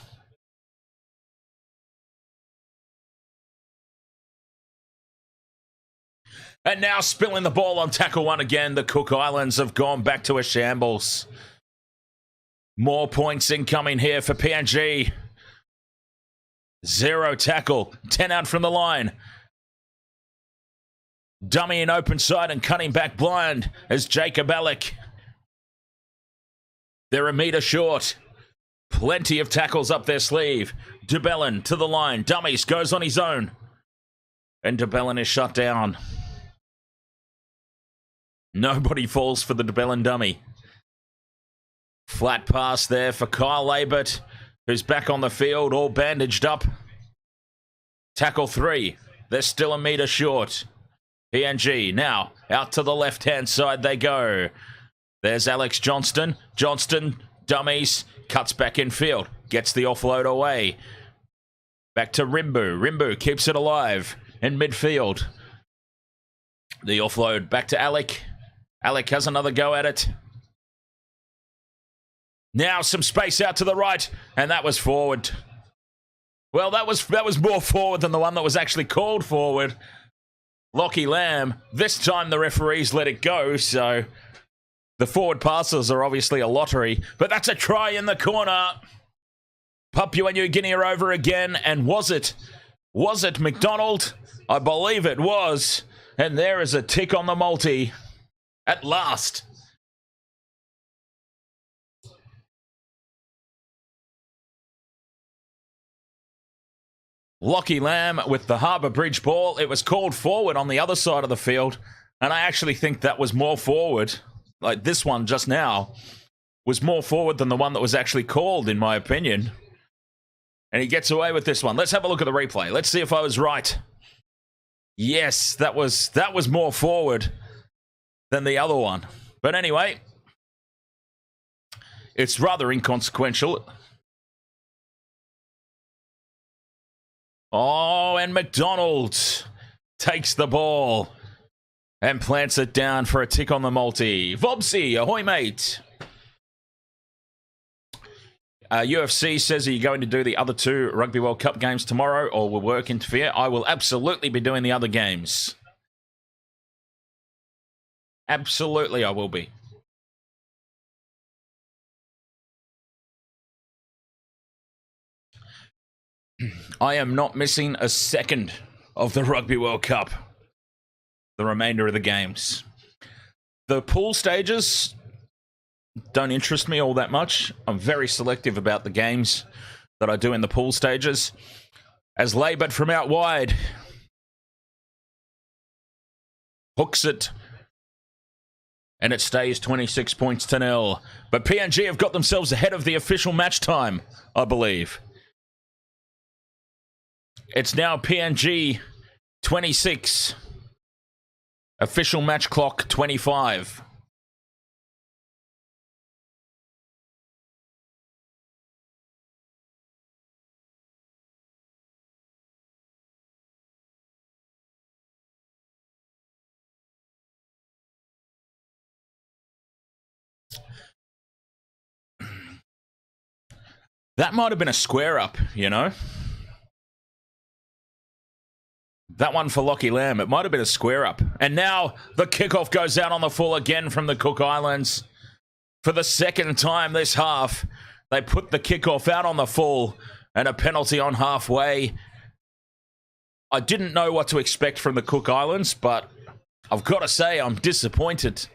And now spilling the ball on tackle one again. The Cook Islands have gone back to a shambles. More points incoming here for PNG. 0 tackle. 10 out from the line. Dummy in open side and cutting back blind as Jacob Alec. They're a metre short. Plenty of tackles up their sleeve. DeBellin to the line. Dummies goes on his own. And DeBellin is shut down. Nobody falls for the DeBellin dummy. Flat pass there for Kyle Labert, who's back on the field, all bandaged up. Tackle 3. They're still a metre short. PNG now out to the left-hand side they go. There's Alex Johnston. Johnston, dummies, cuts back in field. Gets the offload away. Back to Rimbu. Rimbu keeps it alive in midfield. The offload back to Alec. Alec has another go at it. Now some space out to the right, and that was forward. Well, that was more forward than the one that was actually called forward. Lockie Lamb. This time the referees let it go, so the forward passes are obviously a lottery. But that's a try in the corner. Papua New Guinea are over again, and was it McDonald? I believe it was. And there is a tick on the multi. At last. Lockie Lamb with the Harbour Bridge ball. It was called forward on the other side of the field. And I actually think that was more forward. Like this one just now was more forward than the one that was actually called, in my opinion. And he gets away with this one. Let's have a look at the replay. Let's see if I was right. Yes, that was more forward than the other one. But anyway, it's rather inconsequential. Oh, and McDonald takes the ball and plants it down for a tick on the multi. Vobsy, ahoy, mate. UFC says, are you going to do the other 2 Rugby World Cup games tomorrow, or will work interfere? I will absolutely be doing the other games. Absolutely, I will be. I am not missing a second of the Rugby World Cup. The remainder of the games. The pool stages don't interest me all that much. I'm very selective about the games that I do in the pool stages. As Labert from out wide hooks it, and it stays 26 points to 0. But PNG have got themselves ahead of the official match time, I believe. It's now PNG 26. Official match clock 25. That might have been a square up, you know? That one for Lockie Lamb, it might have been a square up. And now the kickoff goes out on the full again from the Cook Islands. For the second time this half, they put the kickoff out on the full and a penalty on halfway. I didn't know what to expect from the Cook Islands, but I've got to say I'm disappointed.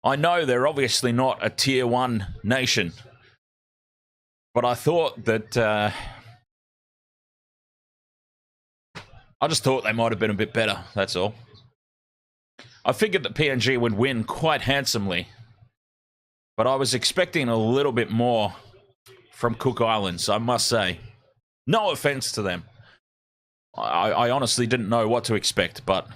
I know they're obviously not a tier 1 nation, but I thought that... I just thought they might have been a bit better, that's all. I figured that PNG would win quite handsomely, but I was expecting a little bit more from Cook Islands, I must say. No offense to them. I honestly didn't know what to expect, but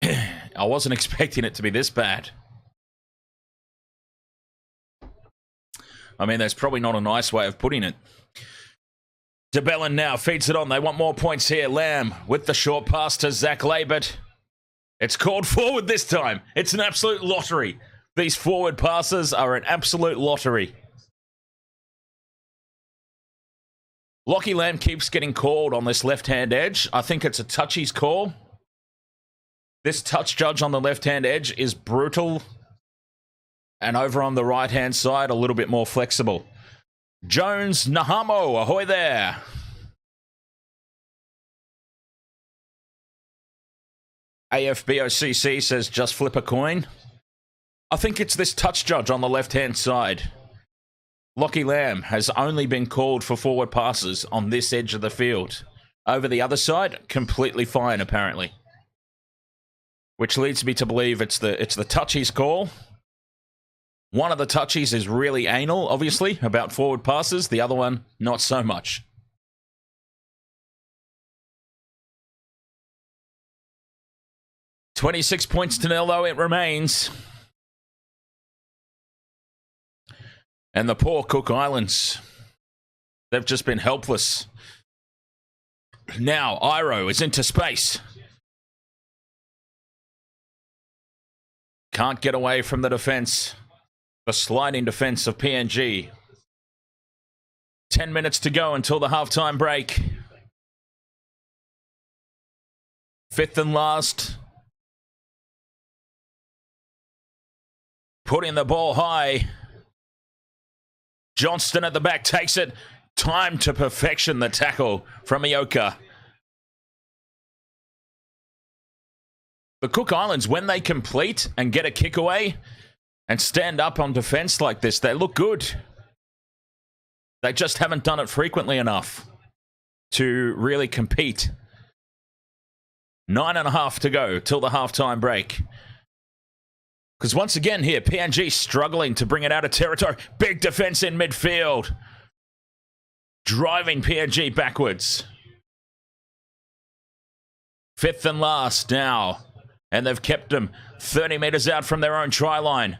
I wasn't expecting it to be this bad. I mean, that's probably not a nice way of putting it. De Bellin now feeds it on. They want more points here. Lamb with the short pass to Zach Labert. It's called forward this time. It's an absolute lottery. These forward passes are an absolute lottery. Lockie Lamb keeps getting called on this left-hand edge. I think it's a touchies call. This touch judge on the left-hand edge is brutal. And over on the right-hand side, a little bit more flexible. Jones, Nahamo, ahoy there. AFBOCC says just flip a coin. I think it's this touch judge on the left-hand side. Lockie Lamb has only been called for forward passes on this edge of the field. Over the other side, completely fine, apparently. Which leads me to believe it's the touchies call. One of the touchies is really anal, obviously, about forward passes. The other one, not so much. $26 points to 0, though, it remains. And the poor Cook Islands, they've just been helpless. Now, Iro is into space. Can't get away from the defense. The sliding defense of PNG. 10 minutes to go until the halftime break. Fifth and last. Putting the ball high. Johnston at the back takes it. Time to perfection, the tackle from Ioka. The Cook Islands, when they complete and get a kick away and stand up on defense like this, they look good. They just haven't done it frequently enough to really compete. 9.5 to go till the halftime break. Because once again here, PNG struggling to bring it out of territory. Big defense in midfield. Driving PNG backwards. Fifth and last now. And they've kept them 30 metres out from their own try line.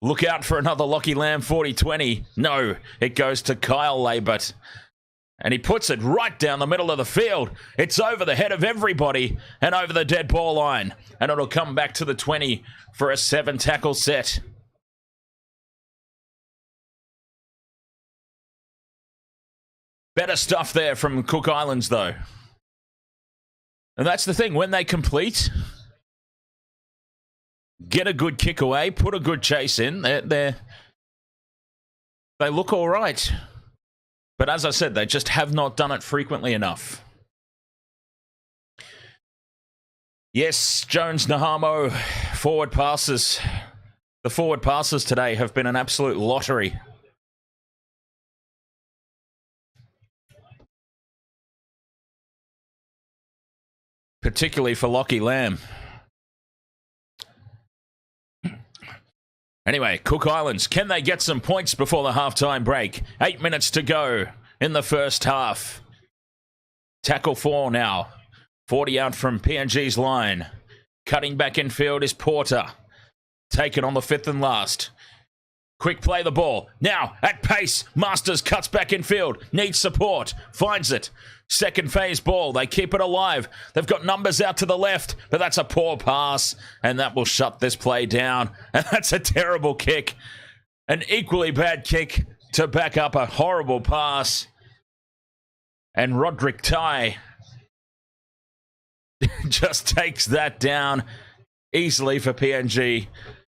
Look out for another Lockie Lamb 40-20. No, it goes to Kyle Labert. And he puts it right down the middle of the field. It's over the head of everybody and over the dead ball line. And it'll come back to the 20 for a 7-tackle set. Better stuff there from Cook Islands, though. And that's the thing. When they complete, get a good kick away, put a good chase in, they look all right. But as I said, they just have not done it frequently enough. Yes, Jones Nahamo, forward passes. The forward passes today have been an absolute lottery. Particularly for Lockie Lamb. Anyway, Cook Islands, can they get some points before the halftime break? 8 minutes to go in the first half. Tackle 4 now. 40 out from PNG's line. Cutting back in field is Porter. Taken on the 5th and last. Quick play the ball. Now, at pace, Masters cuts back in field. Needs support. Finds it. Second phase ball. They keep it alive. They've got numbers out to the left, but that's a poor pass, and that will shut this play down. And that's a terrible kick. An equally bad kick to back up a horrible pass. And Roderick Tai just takes that down easily for PNG.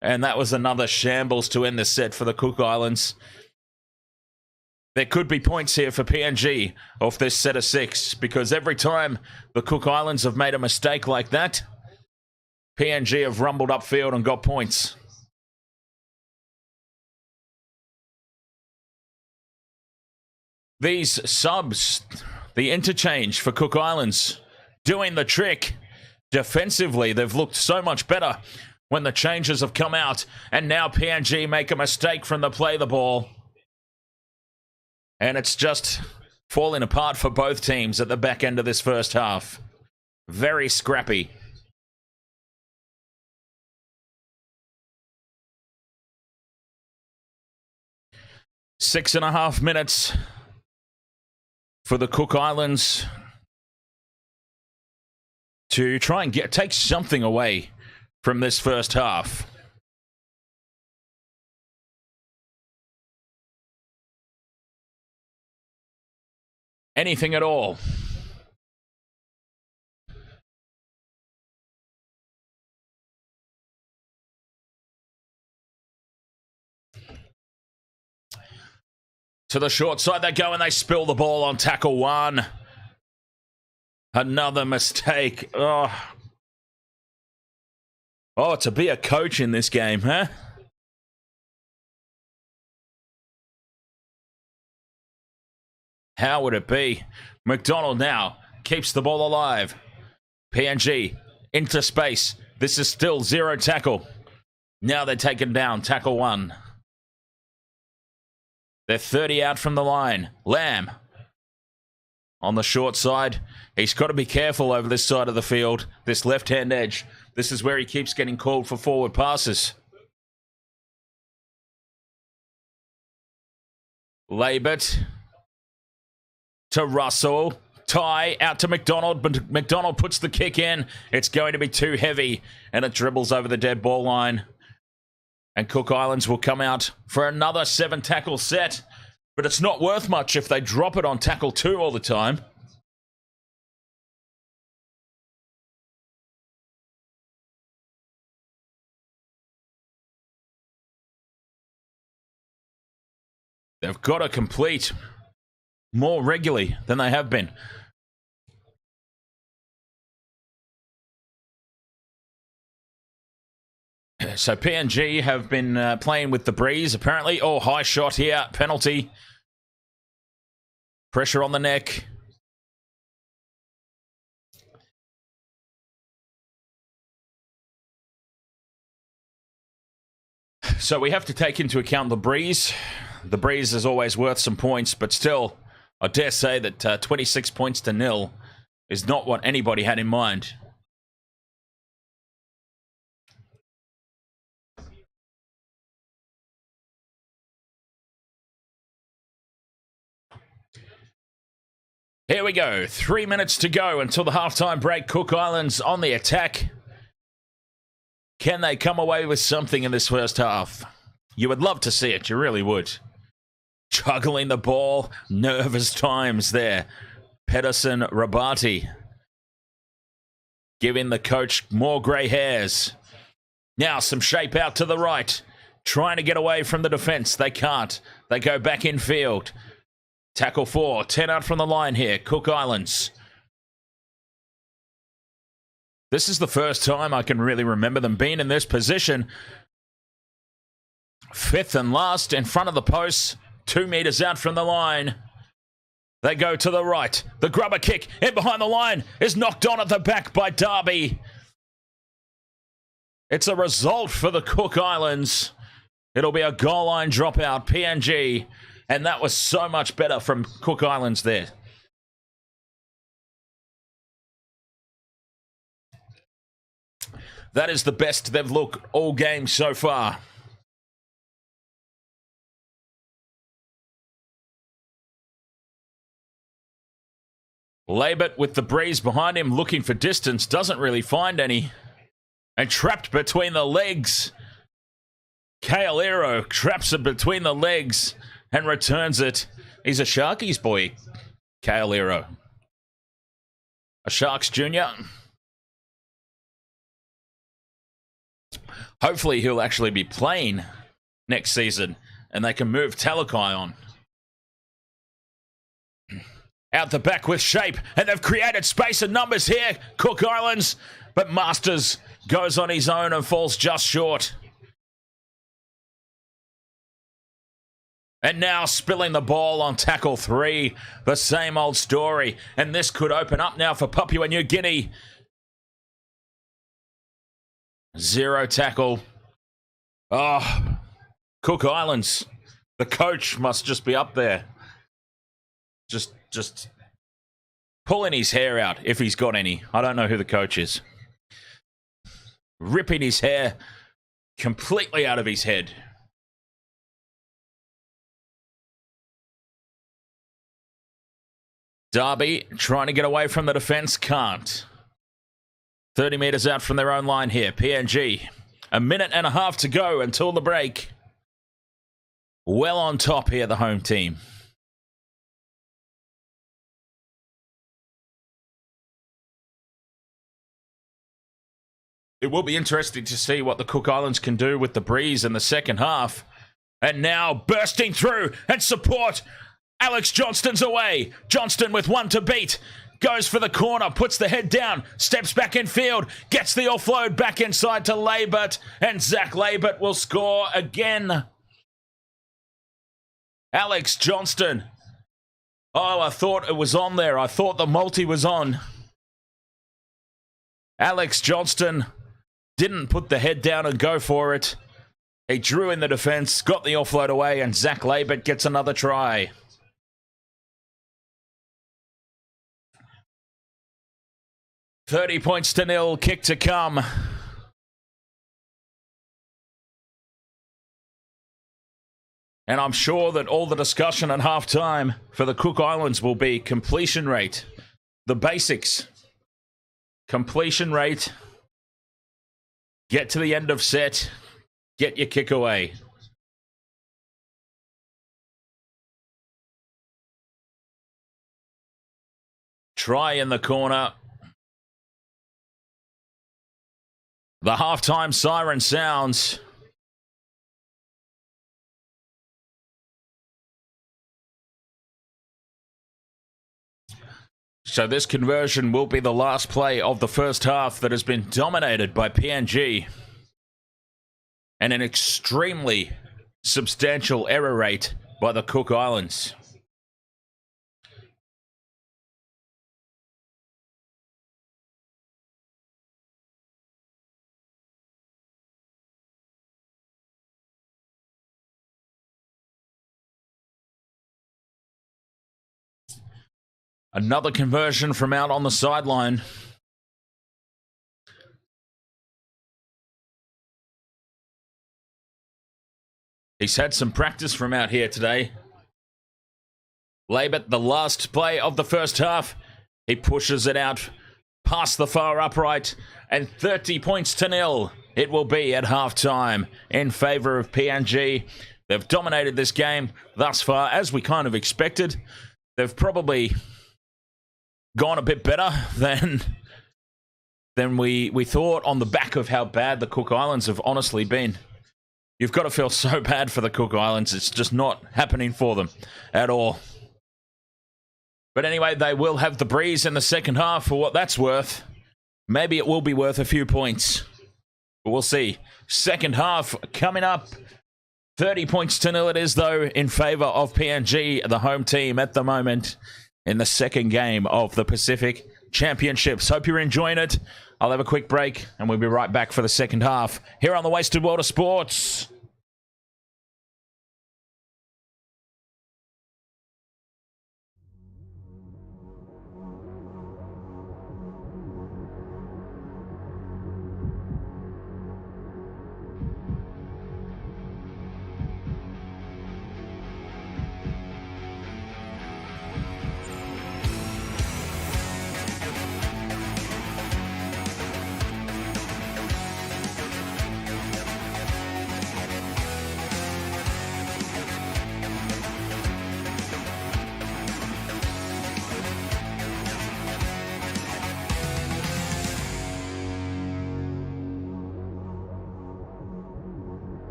And that was another shambles to end the set for the Cook Islands. There could be points here for PNG off this set of 6, because every time the Cook Islands have made a mistake like that, PNG have rumbled upfield and got points. These subs, the interchange for Cook Islands, doing the trick. Defensively, they've looked so much better when the changes have come out, and now PNG make a mistake from the play the ball. And it's just falling apart for both teams at the back end of this first half. Very scrappy. Six and a half minutes for the Cook Islands to try and take something away from this first half. Anything at all. To the short side they go, and they spill the ball on tackle 1. Another mistake. Oh, to be a coach in this game, huh? How would it be? McDonald now keeps the ball alive. PNG into space. This is still 0 tackle. Now they're taken down. Tackle 1. They're 30 out from the line. Lamb on the short side. He's got to be careful over this side of the field. This left-hand edge. This is where he keeps getting called for forward passes. Labert to Russell. Ty out to McDonald, but McDonald puts the kick in. It's going to be too heavy, and it dribbles over the dead ball line. And Cook Islands will come out for another 7-tackle set. But it's not worth much if they drop it on tackle 2 all the time. They've got to complete more regularly than they have been. So PNG have been playing with the breeze, apparently. Oh, high shot here. Penalty. Pressure on the neck. So we have to take into account the breeze. The breeze is always worth some points, but still, I dare say that 26 points to 0 is not what anybody had in mind. Here we go. 3 minutes to go until the halftime break. Cook Islands on the attack. Can they come away with something in this first half? You would love to see it. You really would. Juggling the ball. Nervous times there. Pedersen Rabati giving the coach more grey hairs. Now some shape out to the right. Trying to get away from the defence. They can't. They go back in field. Tackle 4. 10 out from the line here. Cook Islands. This is the first time I can really remember them being in this position. 5th and last in front of the posts. 2 metres out from the line. They go to the right. The grubber kick in behind the line is knocked on at the back by Darby. It's a result for the Cook Islands. It'll be a goal line dropout, PNG. And that was so much better from Cook Islands there. That is the best they've looked all game so far. Labert with the breeze behind him, looking for distance, doesn't really find any. And trapped between the legs. Kaolero traps it between the legs and returns it. He's a Sharkies boy, Kaolero. A Sharks junior. Hopefully he'll actually be playing next season and they can move Talakai on. Out the back with shape, and they've created space and numbers here, Cook Islands, but Masters goes on his own and falls just short. And now spilling the ball on tackle 3, the same old story, and this could open up now for Papua New Guinea. 0 tackle. Oh, Cook Islands. The coach must just be up there. Just pulling his hair out, if he's got any. I don't know who the coach is. Ripping his hair completely out of his head. Darby trying to get away from the defence, can't. 30 metres out from their own line here, PNG. 1.5 minutes to go until the break. Well on top here, the home team. It will be interesting to see what the Cook Islands can do with the breeze in the second half. And now bursting through and support. Alex Johnston's away. Johnston with 1 to beat. Goes for the corner, puts the head down, steps back in field, gets the offload back inside to Labert, and Zach Labert will score again. Alex Johnston. Oh, I thought it was on there. I thought the multi was on. Alex Johnston didn't put the head down and go for it. He drew in the defence, got the offload away, and Zach Labert gets another try. $30 points to 0, kick to come. And I'm sure that all the discussion at halftime for the Cook Islands will be completion rate. The basics. Completion rate. Get to the end of set. Get your kick away. Try in the corner. The halftime siren sounds. So this conversion will be the last play of the first half that has been dominated by PNG. And an extremely substantial error rate by the Cook Islands. Another conversion from out on the sideline. He's had some practice from out here today. Labert, the last play of the first half. He pushes it out past the far upright, and 30 points to nil it will be at halftime in favour of PNG. They've dominated this game thus far, as we kind of expected. They've probably gone a bit better than we thought on the back of how bad the Cook Islands have honestly been. You've got to feel so bad for the Cook Islands. It's just not happening for them at all. But anyway, they will have the breeze in the second half for what that's worth. Maybe it will be worth a few points. But we'll see. Second half coming up. 30 points to nil it is, though, in favour of PNG, the home team at the moment, in the second game of the Pacific Championships. Hope you're enjoying it. I'll have a quick break, and we'll be right back for the second half here on the Wasted World of Sports.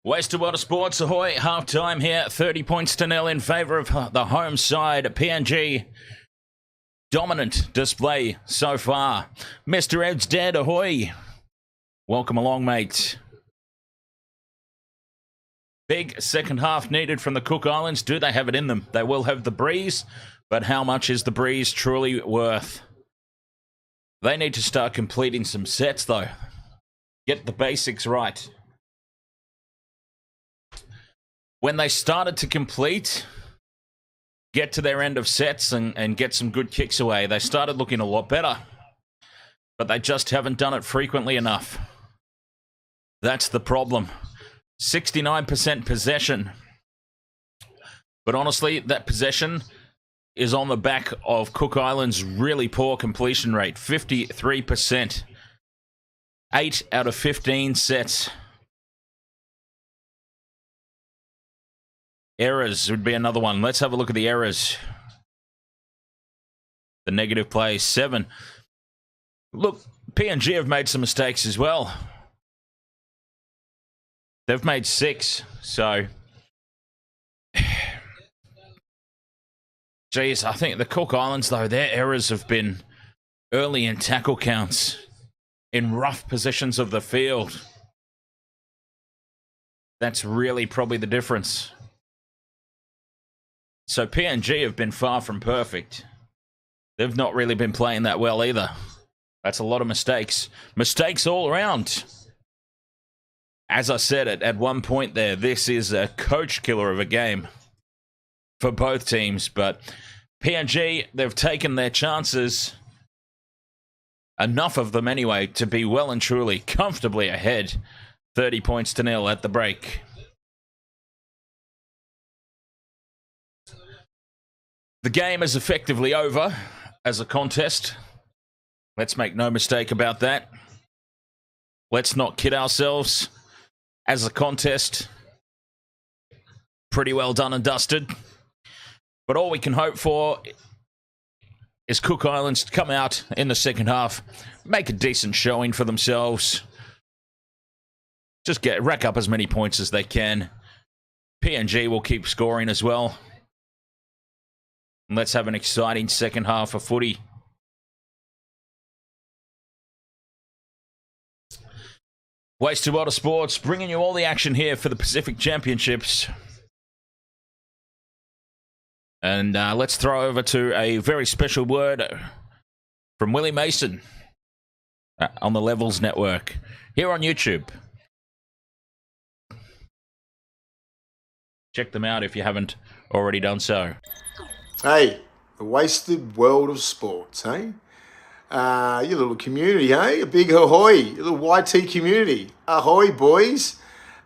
Waste of Water Sports, Ahoy, half-time here, 30 points to nil in favour of the home side, PNG. Dominant display so far. Mr. Ed's dead, Ahoy. Welcome along, mate. Big second half needed from the Cook Islands. Do they have it in them? They will have the breeze, but how much is the breeze truly worth? They need to start completing some sets, though. Get the basics right. When they started to complete, get to their end of sets and get some good kicks away, they started looking a lot better. But they just haven't done it frequently enough. That's the problem. 69% possession. But honestly, that possession is on the back of Cook Island's really poor completion rate. 53%. 8 out of 15 sets. Errors would be another one. Let's have a look at the errors. The negative play, 7. Look, PNG have made some mistakes as well. They've made 6, so... Geez, I think the Cook Islands, though, their errors have been early in tackle counts, in rough positions of the field. That's really probably the difference. So PNG have been far from perfect. They've not really been playing that well either. That's a lot of mistakes. Mistakes all around. As I said it at one point there, this is a coach killer of a game for both teams. But PNG, they've taken their chances, enough of them anyway, to be well and truly comfortably ahead. 30 points to nil at the break. The game is effectively over as a contest. Let's make no mistake about that. Let's not kid ourselves. As a contest, pretty well done and dusted. But all we can hope for is Cook Islands to come out in the second half, make a decent showing for themselves. Just rack up as many points as they can. PNG will keep scoring as well. Let's have an exciting second half of footy. Waste of Water Sports, bringing you all the action here for the Pacific Championships. And let's throw over to a very special word from Willie Mason on the Levels Network here on YouTube. Check them out if you haven't already done so. Hey, the wasted world of sports, hey? Your little community, hey? A big ahoy, your little YT community. Ahoy, boys.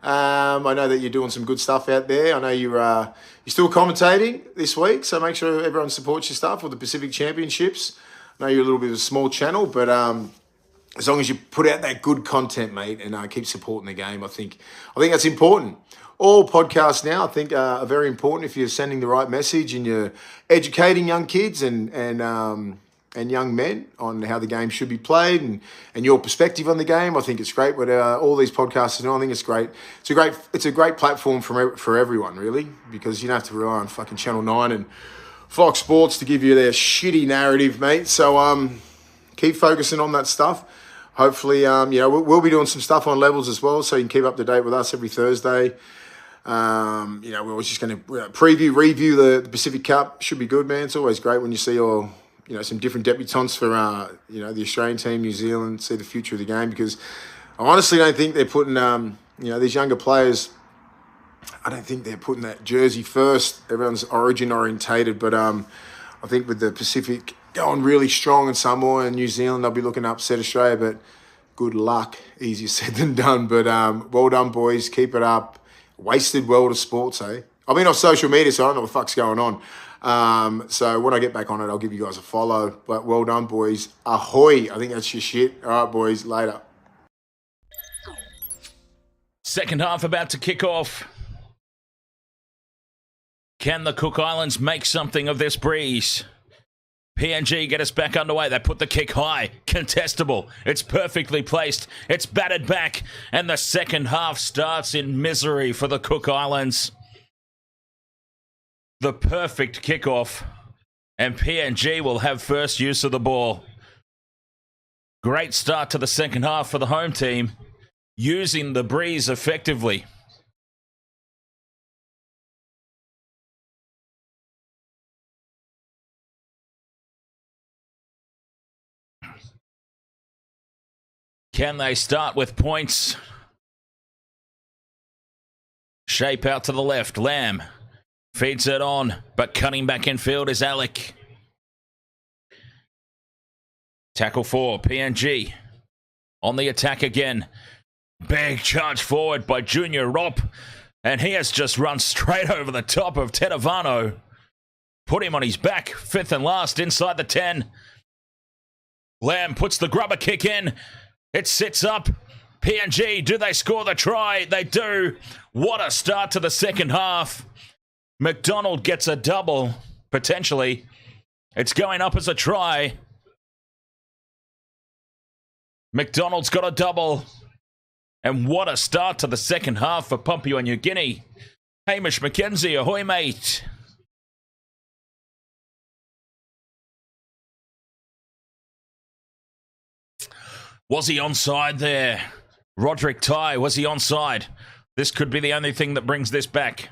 I know that you're doing some good stuff out there. I know you're still commentating this week, so make sure everyone supports your stuff with the Pacific Championships. I know you're a little bit of a small channel, but as long as you put out that good content, mate, and keep supporting the game, I think that's important. All podcasts now, I think, are very important if you're sending the right message and you're educating young kids and young men on how the game should be played and your perspective on the game. I think it's great what all these podcasts are. I think it's great. It's a great platform for everyone, really, because you don't have to rely on fucking Channel 9 and Fox Sports to give you their shitty narrative, mate. So keep focusing on that stuff. Hopefully, we'll be doing some stuff on Levels as well, so you can keep up to date with us every Thursday. We're just going to review the Pacific Cup. Should be good, man. It's always great when you see some different debutants for, the Australian team, New Zealand, see the future of the game, because I honestly don't think they're putting, these younger players, I don't think they're putting that jersey first. Everyone's origin orientated, but I think with the Pacific going really strong in Samoa and New Zealand, they'll be looking to upset Australia, but good luck. Easier said than done, but well done, boys. Keep it up. Wasted world of sports, eh? I've been off social media, so I don't know what the fuck's going on. So when I get back on it, I'll give you guys a follow. But well done, boys. Ahoy. I think that's your shit. All right, boys. Later. Second half about to kick off. Can the Cook Islands make something of this breeze? PNG get us back underway. They put the kick high. Contestable. It's perfectly placed. It's batted back. And the second half starts in misery for the Cook Islands. The perfect kickoff. And PNG will have first use of the ball. Great start to the second half for the home team. Using the breeze effectively. Can they start with points? Shape out to the left. Lamb feeds it on, but cutting back in field is Alec. Tackle 4, PNG. On the attack again. Big charge forward by Junior Rop. And he has just run straight over the top of Tedavano. Put him on his back. Fifth and last inside the 10. Lamb puts the grubber kick in. It sits up. PNG, do they score the try? They do. What a start to the second half. McDonald gets a double, potentially. It's going up as a try. McDonald's got a double. And what a start to the second half for Papua New Guinea. Hamish McKenzie, ahoy mate. Was he onside there? Roderick Tai, was he onside? This could be the only thing that brings this back.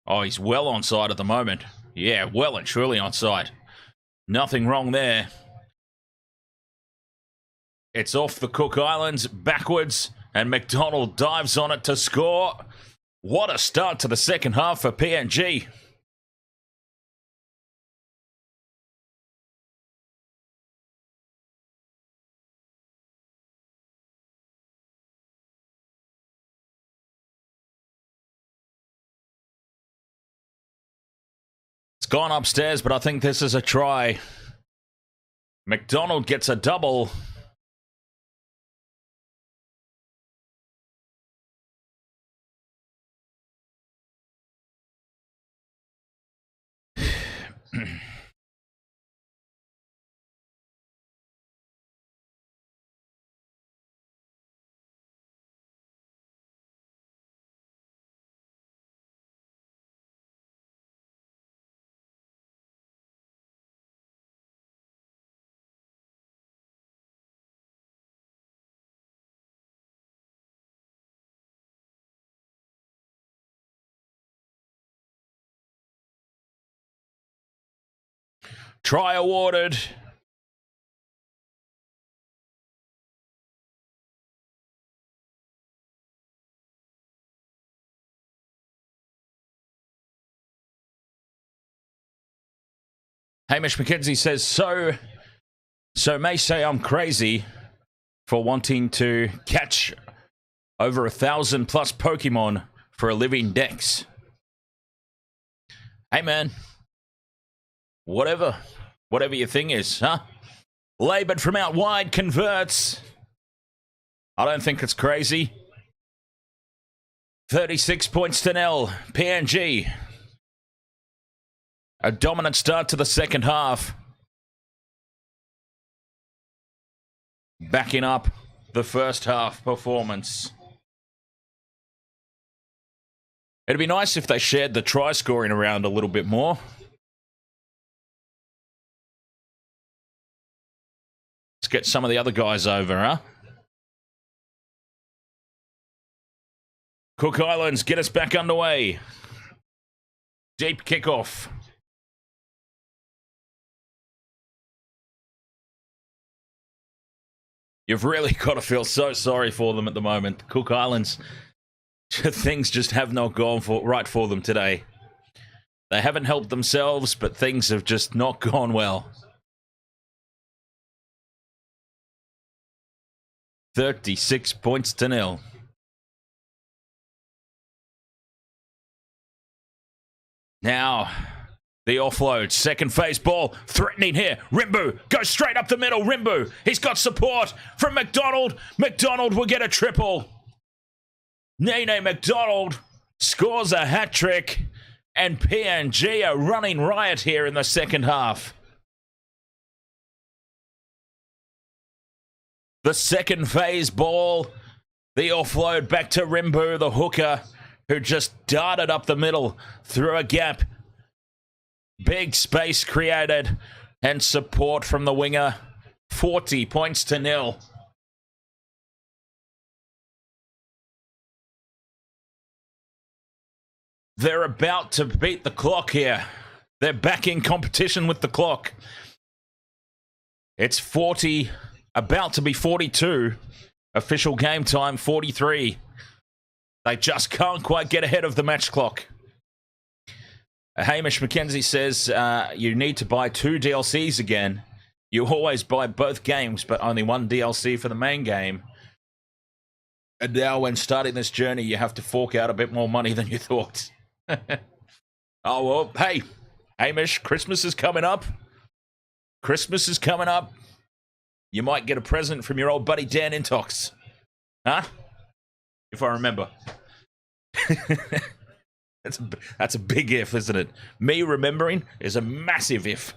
Oh, he's well onside at the moment. Yeah, well and truly onside. Nothing wrong there. It's off the Cook Islands, backwards, and McDonald dives on it to score. What a start to the second half for PNG. It's gone upstairs, but I think this is a try. McDonald gets a double. Try awarded. Hamish McKenzie says, so may say I'm crazy for wanting to catch over 1,000 plus Pokemon for a living dex. Hey man, whatever your thing is, huh? Laboured from out wide converts. I don't think it's crazy. 36 points to 0. PNG. A dominant start to the second half. Backing up the first half performance. It'd be nice if they shared the try scoring around a little bit more. Let's get some of the other guys over, huh? Cook Islands, get us back underway. Deep kickoff. You've really got to feel so sorry for them at the moment. Cook Islands, things just have not gone right for them today. They haven't helped themselves, but things have just not gone well. 36 points to 0. Now, the offload, second phase ball, threatening here. Rimbu goes straight up the middle. Rimbu, he's got support from McDonald. McDonald will get a triple. Nene McDonald scores a hat trick, And PNG are running riot here in the second half. The second phase ball. The offload back to Rimbu, the hooker, who just darted up the middle through a gap. Big space created and support from the winger. 40 points to 0. They're about to beat the clock here. They're back in competition with the clock. It's 40, about to be 42. Official game time, 43. They just can't quite get ahead of the match clock. Hamish McKenzie says you need to buy 2 DLCs again. You always buy both games, but only 1 DLC for the main game. And now when starting this journey, you have to fork out a bit more money than you thought. Oh, well, hey, Hamish, Christmas is coming up. Christmas is coming up. You might get a present from your old buddy Dan Intox. Huh? If I remember. That's a big if, isn't it? Me remembering is a massive if.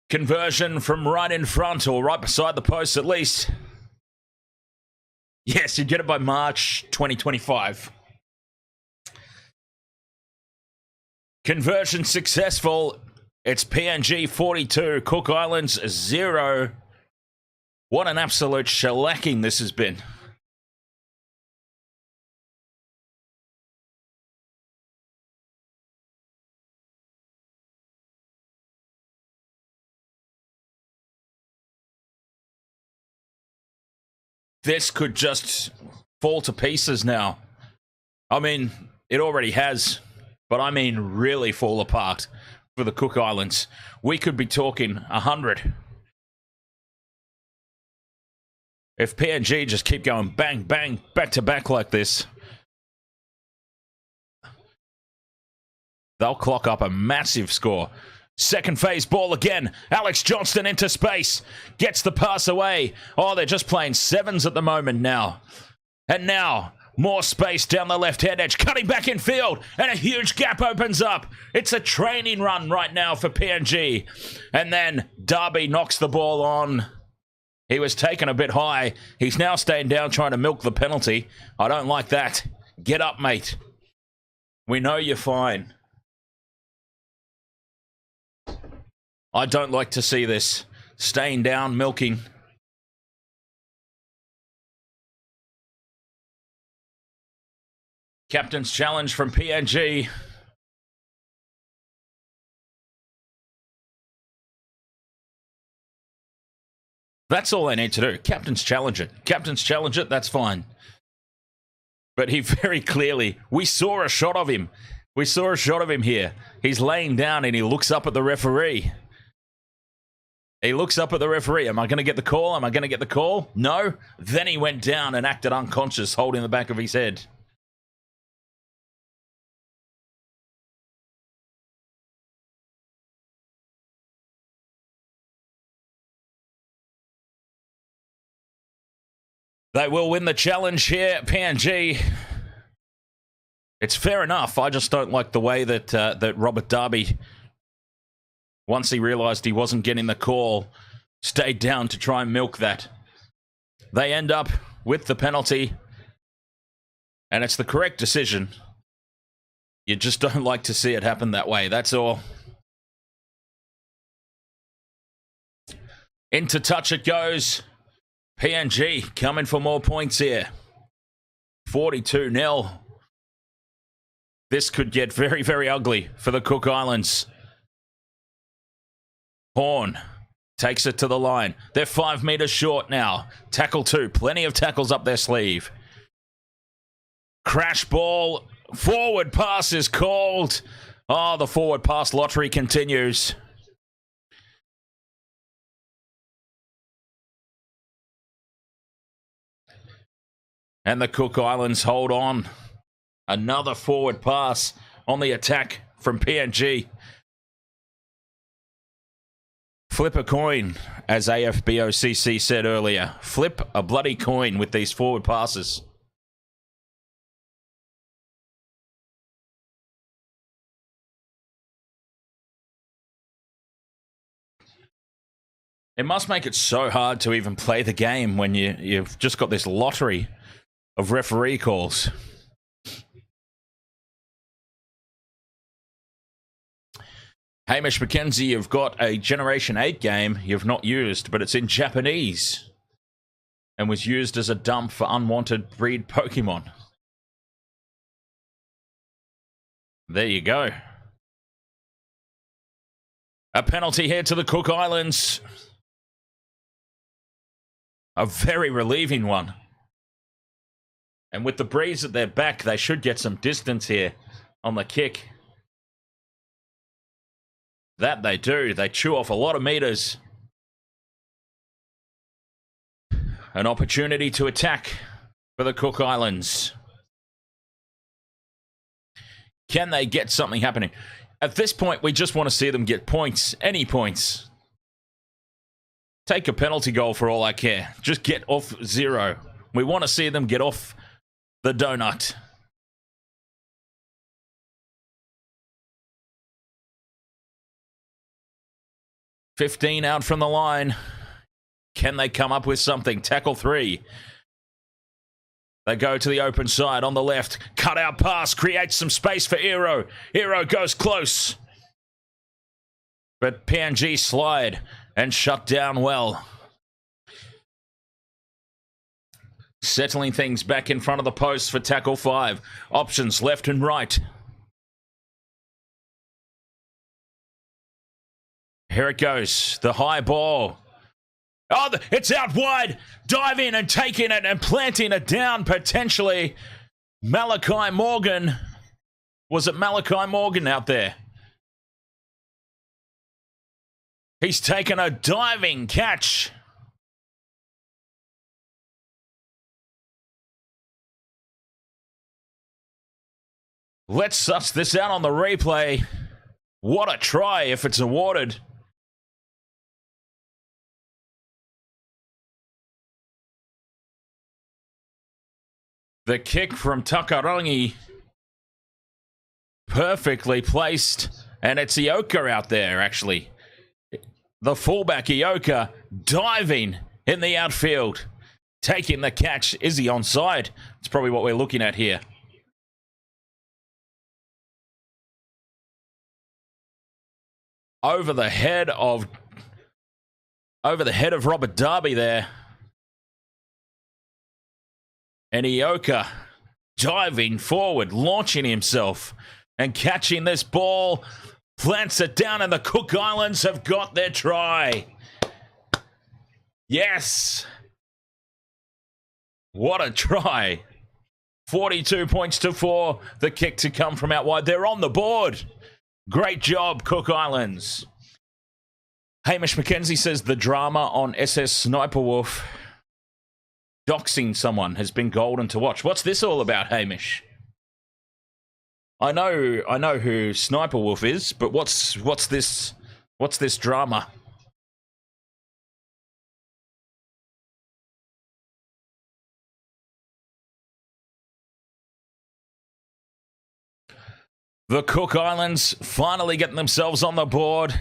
Conversion from right in front, or right beside the post at least. Yes, you get it by March 2025. Conversion successful. It's PNG 42, Cook Islands 0. What an absolute shellacking this has been. This could just fall to pieces now. I mean, it already has, but I mean really fall apart for the Cook Islands. We could be talking 100. If PNG just keep going bang, bang, back to back like this, they'll clock up a massive score. Second phase ball again. Alex Johnston into space. Gets the pass away. Oh, they're just playing sevens at the moment now. And now, more space down the left-hand edge. Cutting back in field. And a huge gap opens up. It's a training run right now for PNG. And then Darby knocks the ball on. He was taken a bit high. He's now staying down trying to milk the penalty. I don't like that. Get up, mate. We know you're fine. I don't like to see this. Staying down, milking. Captain's challenge from PNG. That's all they need to do. Captain's challenge it. Captain's challenge it, that's fine. But he very clearly, we saw a shot of him. We saw a shot of him here. He's laying down and he looks up at the referee. He looks up at the referee. Am I going to get the call? Am I going to get the call? No. Then he went down and acted unconscious, holding the back of his head. They will win the challenge here, PNG. It's fair enough. I just don't like the way that that Robert Darby, once he realised he wasn't getting the call, stayed down to try and milk that. They end up with the penalty, and it's the correct decision. You just don't like to see it happen that way, that's all. Into touch it goes. PNG coming for more points here. 42-0. This could get very, very ugly for the Cook Islands. Horn takes it to the line. They're 5 meters short now. Tackle 2. Plenty of tackles up their sleeve. Crash ball. Forward pass is called. Oh, the forward pass lottery continues. And the Cook Islands hold on. Another forward pass on the attack from PNG. Flip a coin, as AFBOCC said earlier. Flip a bloody coin with these forward passes. It must make it so hard to even play the game when you've just got this lottery of referee calls. Hamish McKenzie, you've got a Generation 8 game you've not used, but it's in Japanese and was used as a dump for unwanted breed Pokemon. There you go. A penalty here to the Cook Islands. A very relieving one. And with the breeze at their back, they should get some distance here on the kick. That they do. They chew off a lot of meters. An opportunity to attack for the Cook Islands. Can they get something happening? At this point, we just want to see them get points. Any points. Take a penalty goal for all I care. Just get off 0. We want to see them get off the donut. $15 out from the line. Can they come up with something? Tackle 3. They go to the open side on the left. Cut out pass. Creates some space for Eero. Eero goes close. But PNG slide and shut down well. Settling things back in front of the post for tackle 5. Options left and right. Here it goes. The high ball. Oh, it's out wide. Diving and taking it and planting it down potentially. Malachi Morgan. Was it Malachi Morgan out there? He's taken a diving catch. Let's suss this out on the replay. What a try if it's awarded. The kick from Takarangi. Perfectly placed. And it's Ioka out there, actually. The fullback, Ioka, diving in the outfield. Taking the catch. Is he onside? It's probably what we're looking at here. Over the head of Robert Darby there. And Ioka diving forward, launching himself and catching this ball. Plants it down and the Cook Islands have got their try. Yes. What a try. 42 points to 4. The kick to come from out wide. They're on the board. Great job, Cook Islands. Hamish McKenzie says the drama on SS Sniper Wolf doxing someone has been golden to watch. What's this all about, Hamish? I know who Sniper Wolf is, but what's this drama? The Cook Islands finally getting themselves on the board.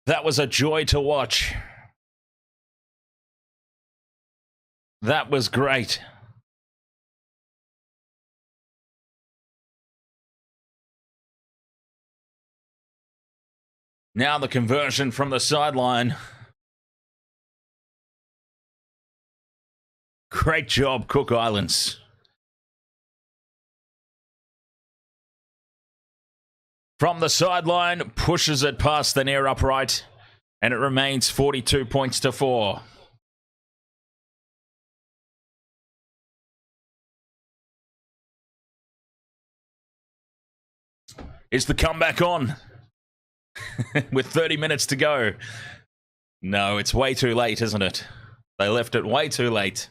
That was a joy to watch. That was great. Now the conversion from the sideline. Great job, Cook Islands. From the sideline, pushes it past the near upright, and it remains 42 points to 4. Is the comeback on? With 30 minutes to go. No, it's way too late, isn't it? They left it way too late.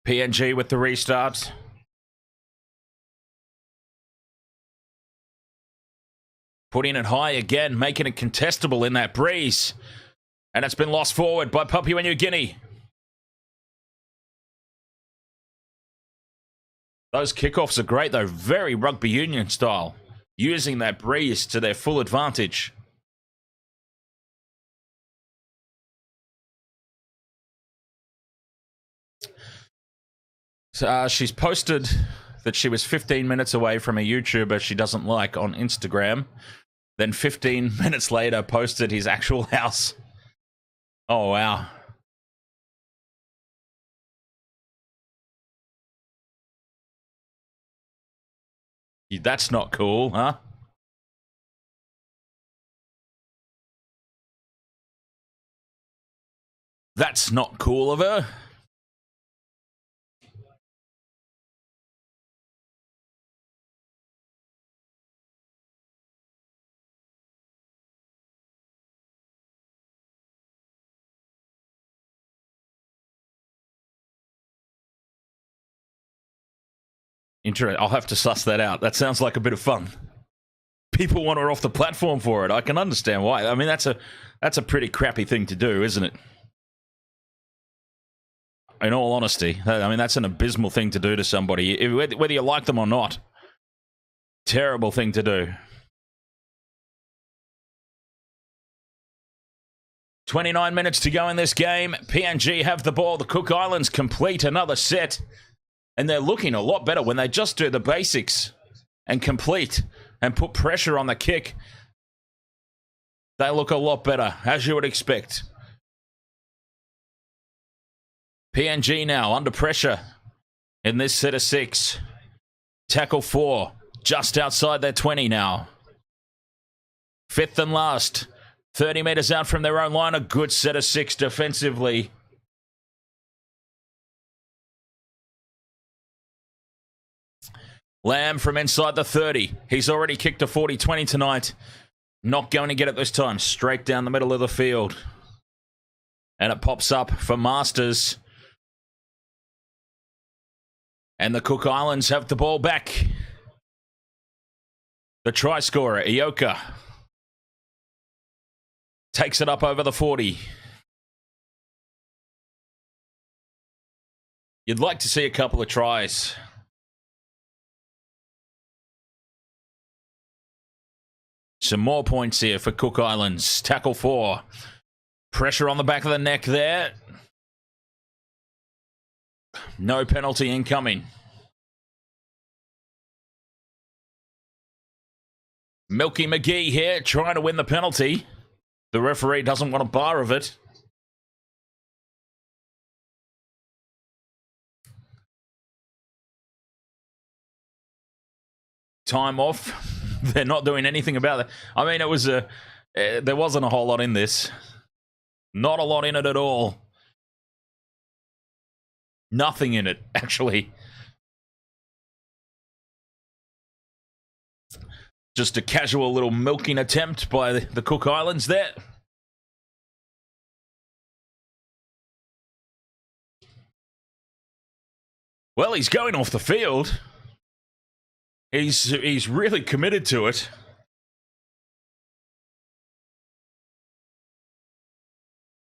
PNG with the restart. Putting it high again, making it contestable in that breeze. And it's been lost forward by Papua New Guinea. Those kickoffs are great, though. Very rugby union style. Using that breeze to their full advantage. So, she's posted that she was 15 minutes away from a YouTuber she doesn't like on Instagram. Then 15 minutes later, posted his actual house. Oh, wow. That's not cool, huh? That's not cool of her. Interesting. I'll have to suss that out. That sounds like a bit of fun. People want her off the platform for it. I can understand why. I mean, that's a pretty crappy thing to do, isn't it? In all honesty, I mean, that's an abysmal thing to do to somebody, whether you like them or not. Terrible thing to do. 29 minutes to go in this game. PNG have the ball. The Cook Islands complete another set. And they're looking a lot better when they just do the basics and complete and put pressure on the kick. They look a lot better, as you would expect. PNG now under pressure in this set of 6. Tackle 4, just outside their 20 now. 5th and last, 30 metres out from their own line. A good set of 6 defensively. Lamb from inside the 30. He's already kicked a 40-20 tonight. Not going to get it this time. Straight down the middle of the field. And it pops up for Masters. And the Cook Islands have the ball back. The try scorer, Ioka, takes it up over the 40. You'd like to see a couple of tries. Some more points here for Cook Islands. Tackle 4. Pressure on the back of the neck there. No penalty incoming. Milky McGee here trying to win the penalty. The referee doesn't want a bar of it. Time off. They're not doing anything about it. I mean, it was there wasn't a whole lot in this. Not a lot in it at all. Nothing in it, actually. Just a casual little milking attempt by the Cook Islands there. Well, he's going off the field. He's really committed to it.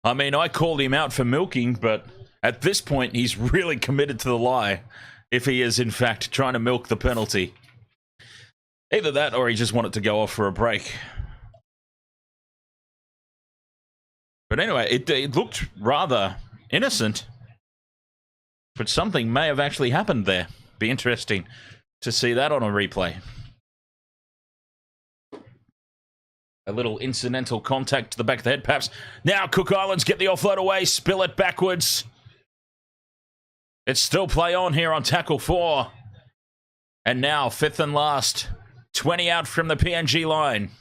I mean, I called him out for milking, but at this point, he's really committed to the lie if he is, in fact, trying to milk the penalty. Either that or he just wanted to go off for a break. But anyway, it looked rather innocent. But something may have actually happened there. Be interesting to see that on a replay. A little incidental contact to the back of the head, perhaps. Now Cook Islands get the offload away, spill it backwards. It's still play on here on tackle 4. And now 5th and last. 20 out from the PNG line.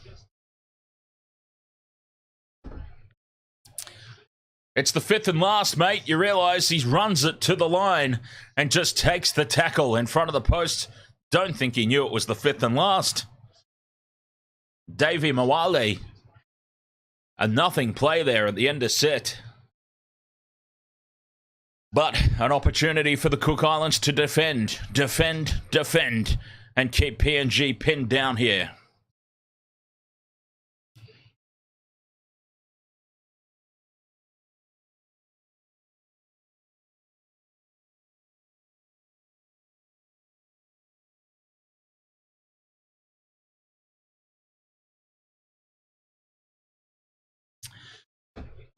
It's the 5th and last, mate. You realise he runs it to the line and just takes the tackle in front of the post. Don't think he knew it was the 5th and last. Davey Mawale. A nothing play there at the end of set. But an opportunity for the Cook Islands to defend, and keep PNG pinned down here.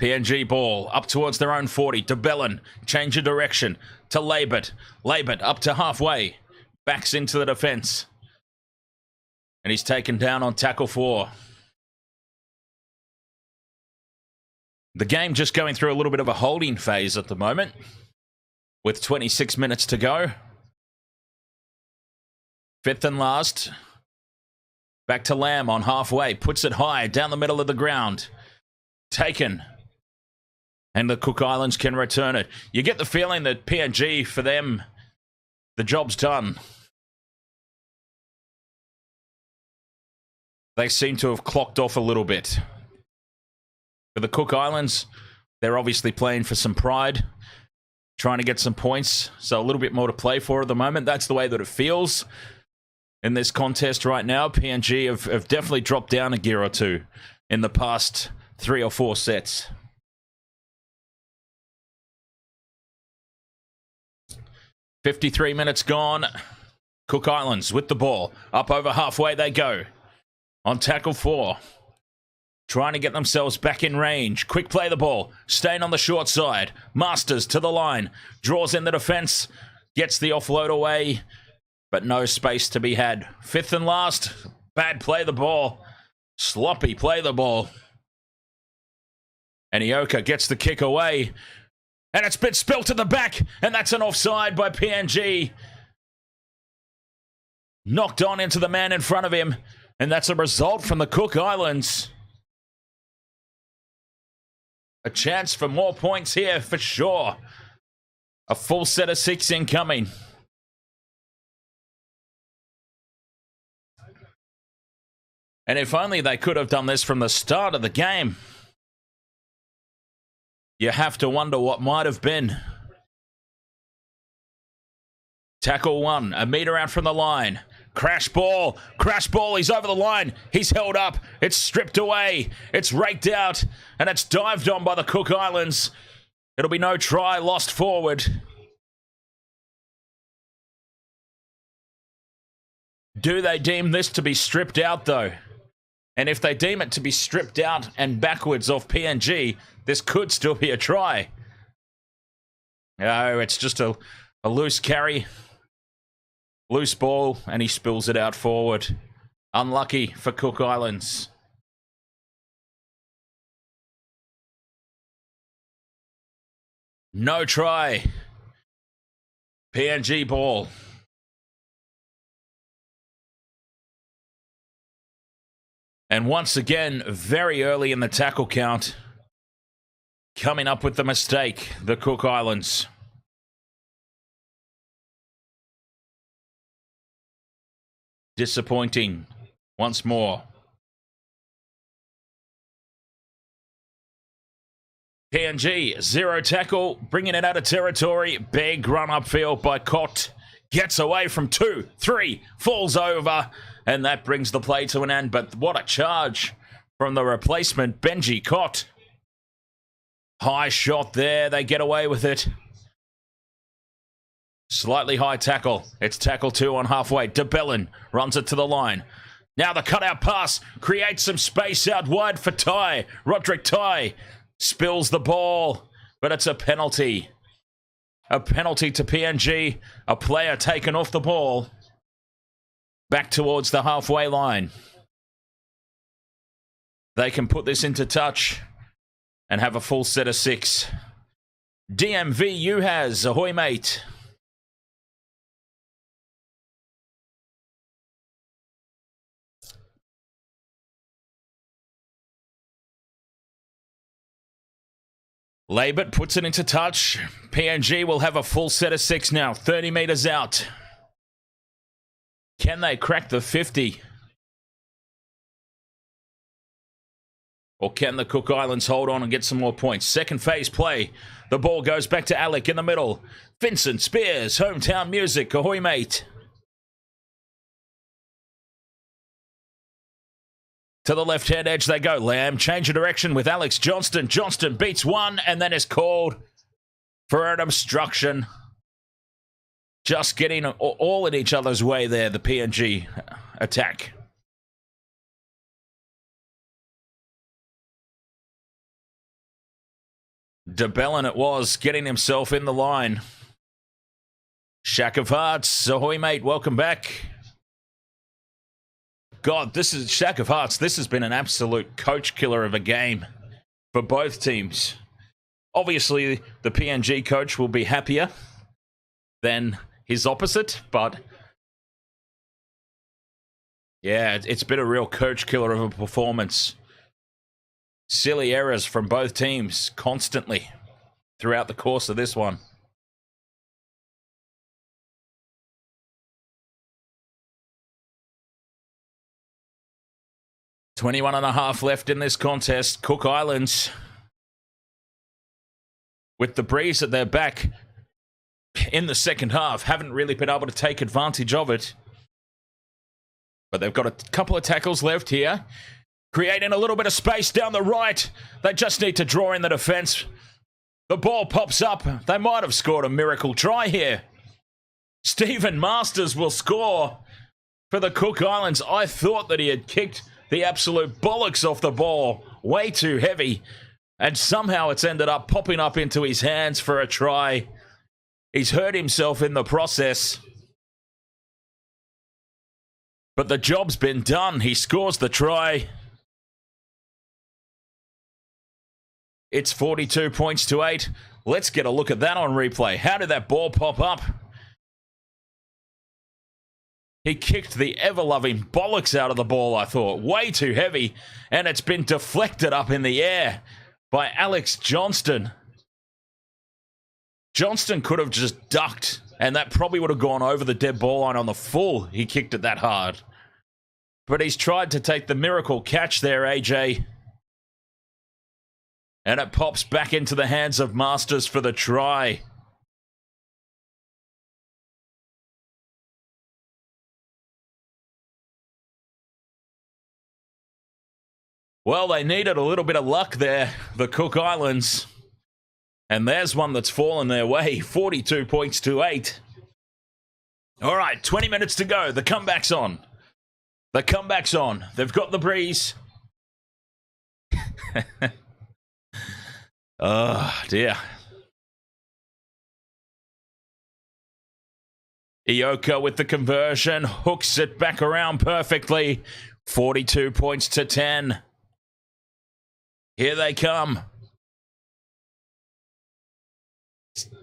PNG ball up towards their own 40. De Bellin, change of direction to Labert. Labert up to halfway. Backs into the defence. And he's taken down on tackle 4. The game just going through a little bit of a holding phase at the moment, with 26 minutes to go. 5th and last. Back to Lamb on halfway. Puts it high down the middle of the ground. Taken. And the Cook Islands can return it. You get the feeling that PNG, for them, the job's done. They seem to have clocked off a little bit. For the Cook Islands, they're obviously playing for some pride, trying to get some points, so a little bit more to play for at the moment. That's the way that it feels in this contest right now. PNG have definitely dropped down a gear or two in the past 3 or 4 sets. .53 minutes gone. Cook Islands with the ball. Up over halfway they go. On tackle 4. Trying to get themselves back in range. Quick play the ball. Staying on the short side. Masters to the line. Draws in the defence. Gets the offload away. But no space to be had. 5th and last. Bad play the ball. Sloppy play the ball. And Ioka gets the kick away. And it's been spilt to the back. And that's an offside by PNG. Knocked on into the man in front of him. And that's a result from the Cook Islands. A chance for more points here for sure. A full set of 6 incoming. And if only they could have done this from the start of the game. You have to wonder what might have been. Tackle 1, a metre out from the line. Crash ball, he's over the line, he's held up, it's stripped away, it's raked out, and it's dived on by the Cook Islands. It'll be no try, lost forward. Do they deem this to be stripped out though? And if they deem it to be stripped out and backwards off PNG, this could still be a try. No, it's just a loose carry. Loose ball, and he spills it out forward. Unlucky for Cook Islands. No try. PNG ball. And once again, very early in the tackle count, coming up with the mistake, the Cook Islands. Disappointing once more. PNG, 0 tackle, bringing it out of territory. Big run upfield by Cott. Gets away from 2, 3, falls over, and that brings the play to an end. But what a charge from the replacement, Benji Cott. High shot there, they get away with it. Slightly high tackle. It's tackle 2 on halfway. De Bellin runs it to the line. Now the cutout pass creates some space out wide for Ty. Roderick Ty spills the ball, but it's a penalty. A penalty to PNG. A player taken off the ball. Back towards the halfway line. They can put this into touch and have a full set of 6. DMV UHAS, ahoy mate. Labert puts it into touch. PNG will have a full set of 6 now. 30 metres out. Can they crack the 50? Or can the Cook Islands hold on and get some more points? Second phase play. The ball goes back to Alec in the middle. Vincent Spears, hometown music. Ahoy, mate. To the left-hand edge they go. Lamb, change of direction with Alex Johnston. Johnston beats one and then is called for an obstruction. Just getting all in each other's way there, the PNG attack. DeBellin it was, getting himself in the line. Shack of Hearts, ahoy mate, welcome back. God, this is Shack of Hearts. This has been an absolute coach killer of a game for both teams. Obviously, the PNG coach will be happier than his opposite, but yeah, it's been a real coach killer of a performance. Silly errors from both teams constantly throughout the course of this one. .21.5 left in this contest. Cook Islands, with the breeze at their back in the second half, haven't really been able to take advantage of it. But they've got a couple of tackles left here, creating a little bit of space down the right. They just need to draw in the defense. The ball pops up. They might have scored a miracle try here. Stephen Masters will score for the Cook Islands. I thought that he had kicked the absolute bollocks off the ball. Way too heavy. And somehow it's ended up popping up into his hands for a try. He's hurt himself in the process. But the job's been done. He scores the try. It's 42 points to 8. Let's get a look at that on replay. How did that ball pop up? He kicked the ever-loving bollocks out of the ball, I thought. Way too heavy. And it's been deflected up in the air by Alex Johnston. Johnston could have just ducked, and that probably would have gone over the dead ball line on the full. He kicked it that hard. But he's tried to take the miracle catch there, AJ. And it pops back into the hands of Masters for the try. Well, they needed a little bit of luck there, the Cook Islands. And there's one that's fallen their way, 42 points to 8. All right, 20 minutes to go. The comeback's on. The comeback's on. They've got the breeze. Oh, dear. Ioka with the conversion. Hooks it back around perfectly. 42 points to 10. Here they come.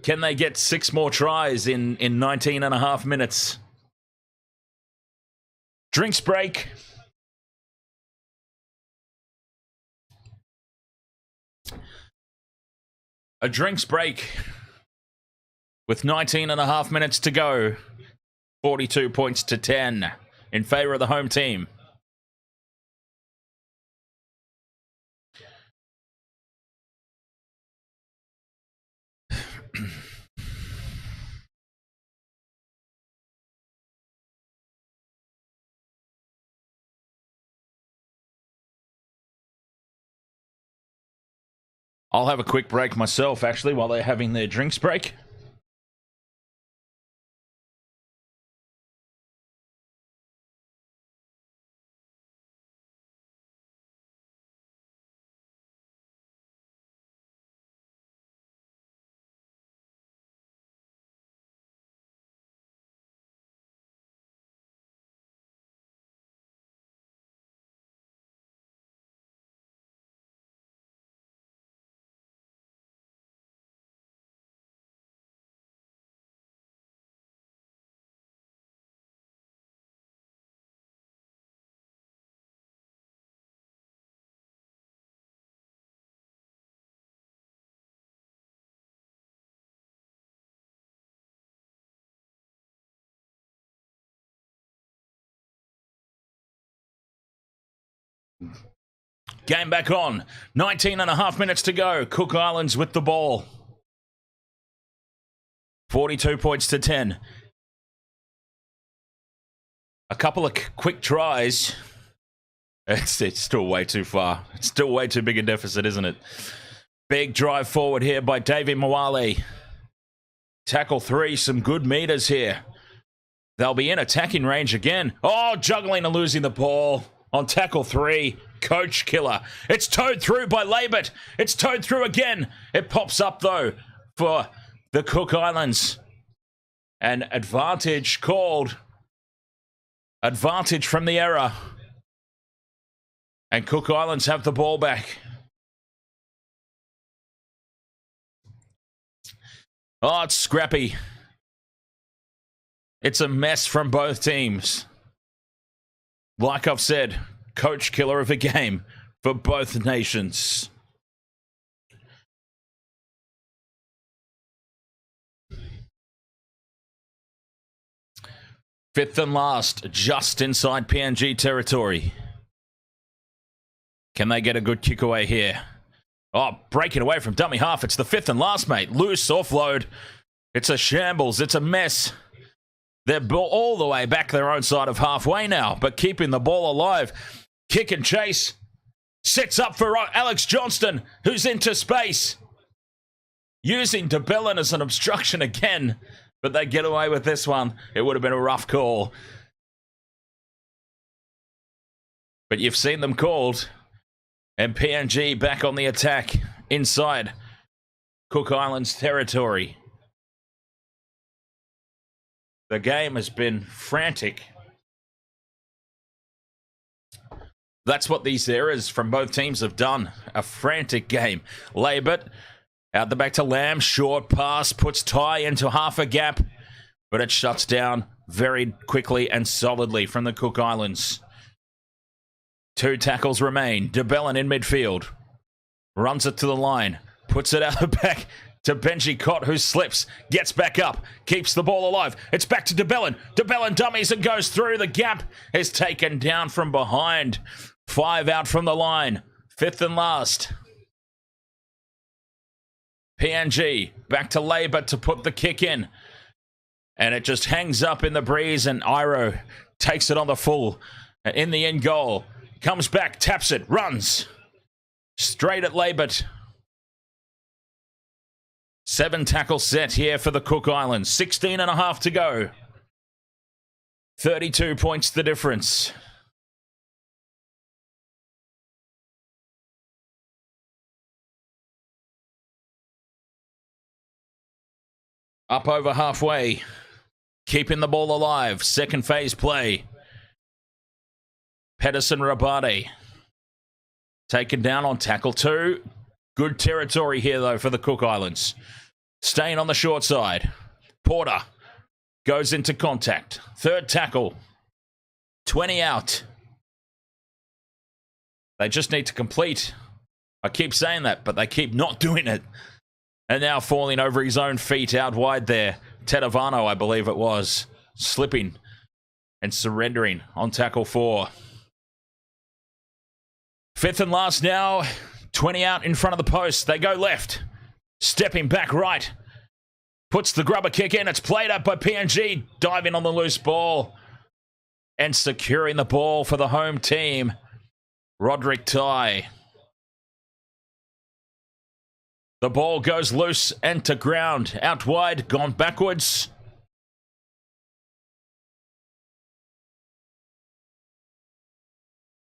Can they get 6 more tries in 19 and a half minutes? Drinks break. A drinks break with 19 and a half minutes to go. 42 points to 10 in favor of the home team. I'll have a quick break myself, actually, while they're having their drinks break. Game back on. 19 and a half minutes to go. Cook Islands with the ball. 42 points to 10. A couple of quick tries. It's still way too far. It's still way too big a deficit, isn't it? Big drive forward here by Davey Mwale. Tackle 3, some good meters here. They'll be in attacking range again. Oh, juggling and losing the ball. on tackle 3. Coach killer. It's towed through by Labert. It's towed through again. It pops up, though, for the Cook Islands. And advantage called. Advantage from the error. And Cook Islands have the ball back. Oh, it's scrappy. It's a mess from both teams. Like I've said, coach killer of a game for both nations. Fifth and last, just inside PNG territory. Can they get a good kick away here? Oh, breaking away from dummy half. It's the fifth and last, mate. Loose offload. It's a shambles. It's a mess. They're all the way back their own side of halfway now, but keeping the ball alive. Kick and chase. Sets up for Alex Johnston, who's into space. Using DeBellin as an obstruction again, but they get away with this one. It would have been a rough call. But you've seen them called. And PNG back on the attack inside Cook Islands territory. The game has been frantic. That's what these errors from both teams have done. A frantic game. Labert out the back to Lamb. Short pass puts Ty into half a gap. But it shuts down very quickly and solidly from the Cook Islands. 2 tackles remain. DeBellin in midfield. Runs it to the line. Puts it out the back to Benji Cott, who slips. Gets back up. Keeps the ball alive. It's back to DeBellin. DeBellin dummies and goes through. The gap is taken down from behind. 5 out from the line. Fifth and last. PNG back to Labour to put the kick in. And it just hangs up in the breeze, and Iro takes it on the full in the end goal. Comes back, taps it, runs. Straight at Labert. 7 tackle set here for the Cook Islands. 16 and a half to go. 32 points the difference. Up over halfway. Keeping the ball alive. Second phase play. Pedersen Rabade. Taken down on tackle 2. Good territory here, though, for the Cook Islands. Staying on the short side. Porter goes into contact. Third tackle. 20 out. They just need to complete. I keep saying that, but they keep not doing it. And now falling over his own feet out wide there. Tedavano, I believe it was. Slipping and surrendering on tackle 4. Fifth and last now. 20 out in front of the post. They go left. Stepping back right. Puts the grubber kick in. It's played up by PNG. Diving on the loose ball. And securing the ball for the home team. Roderick Ty. The ball goes loose and to ground. Out wide. Gone backwards.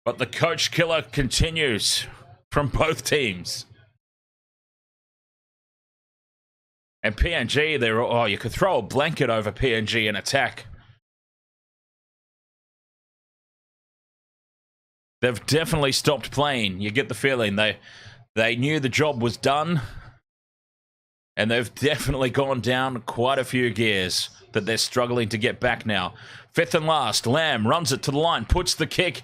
But the coach killer continues from both teams. And PNG, you could throw a blanket over PNG in attack. They've definitely stopped playing. You get the feeling they knew the job was done. And they've definitely gone down quite a few gears that they're struggling to get back now. Fifth and last, Lamb runs it to the line, puts the kick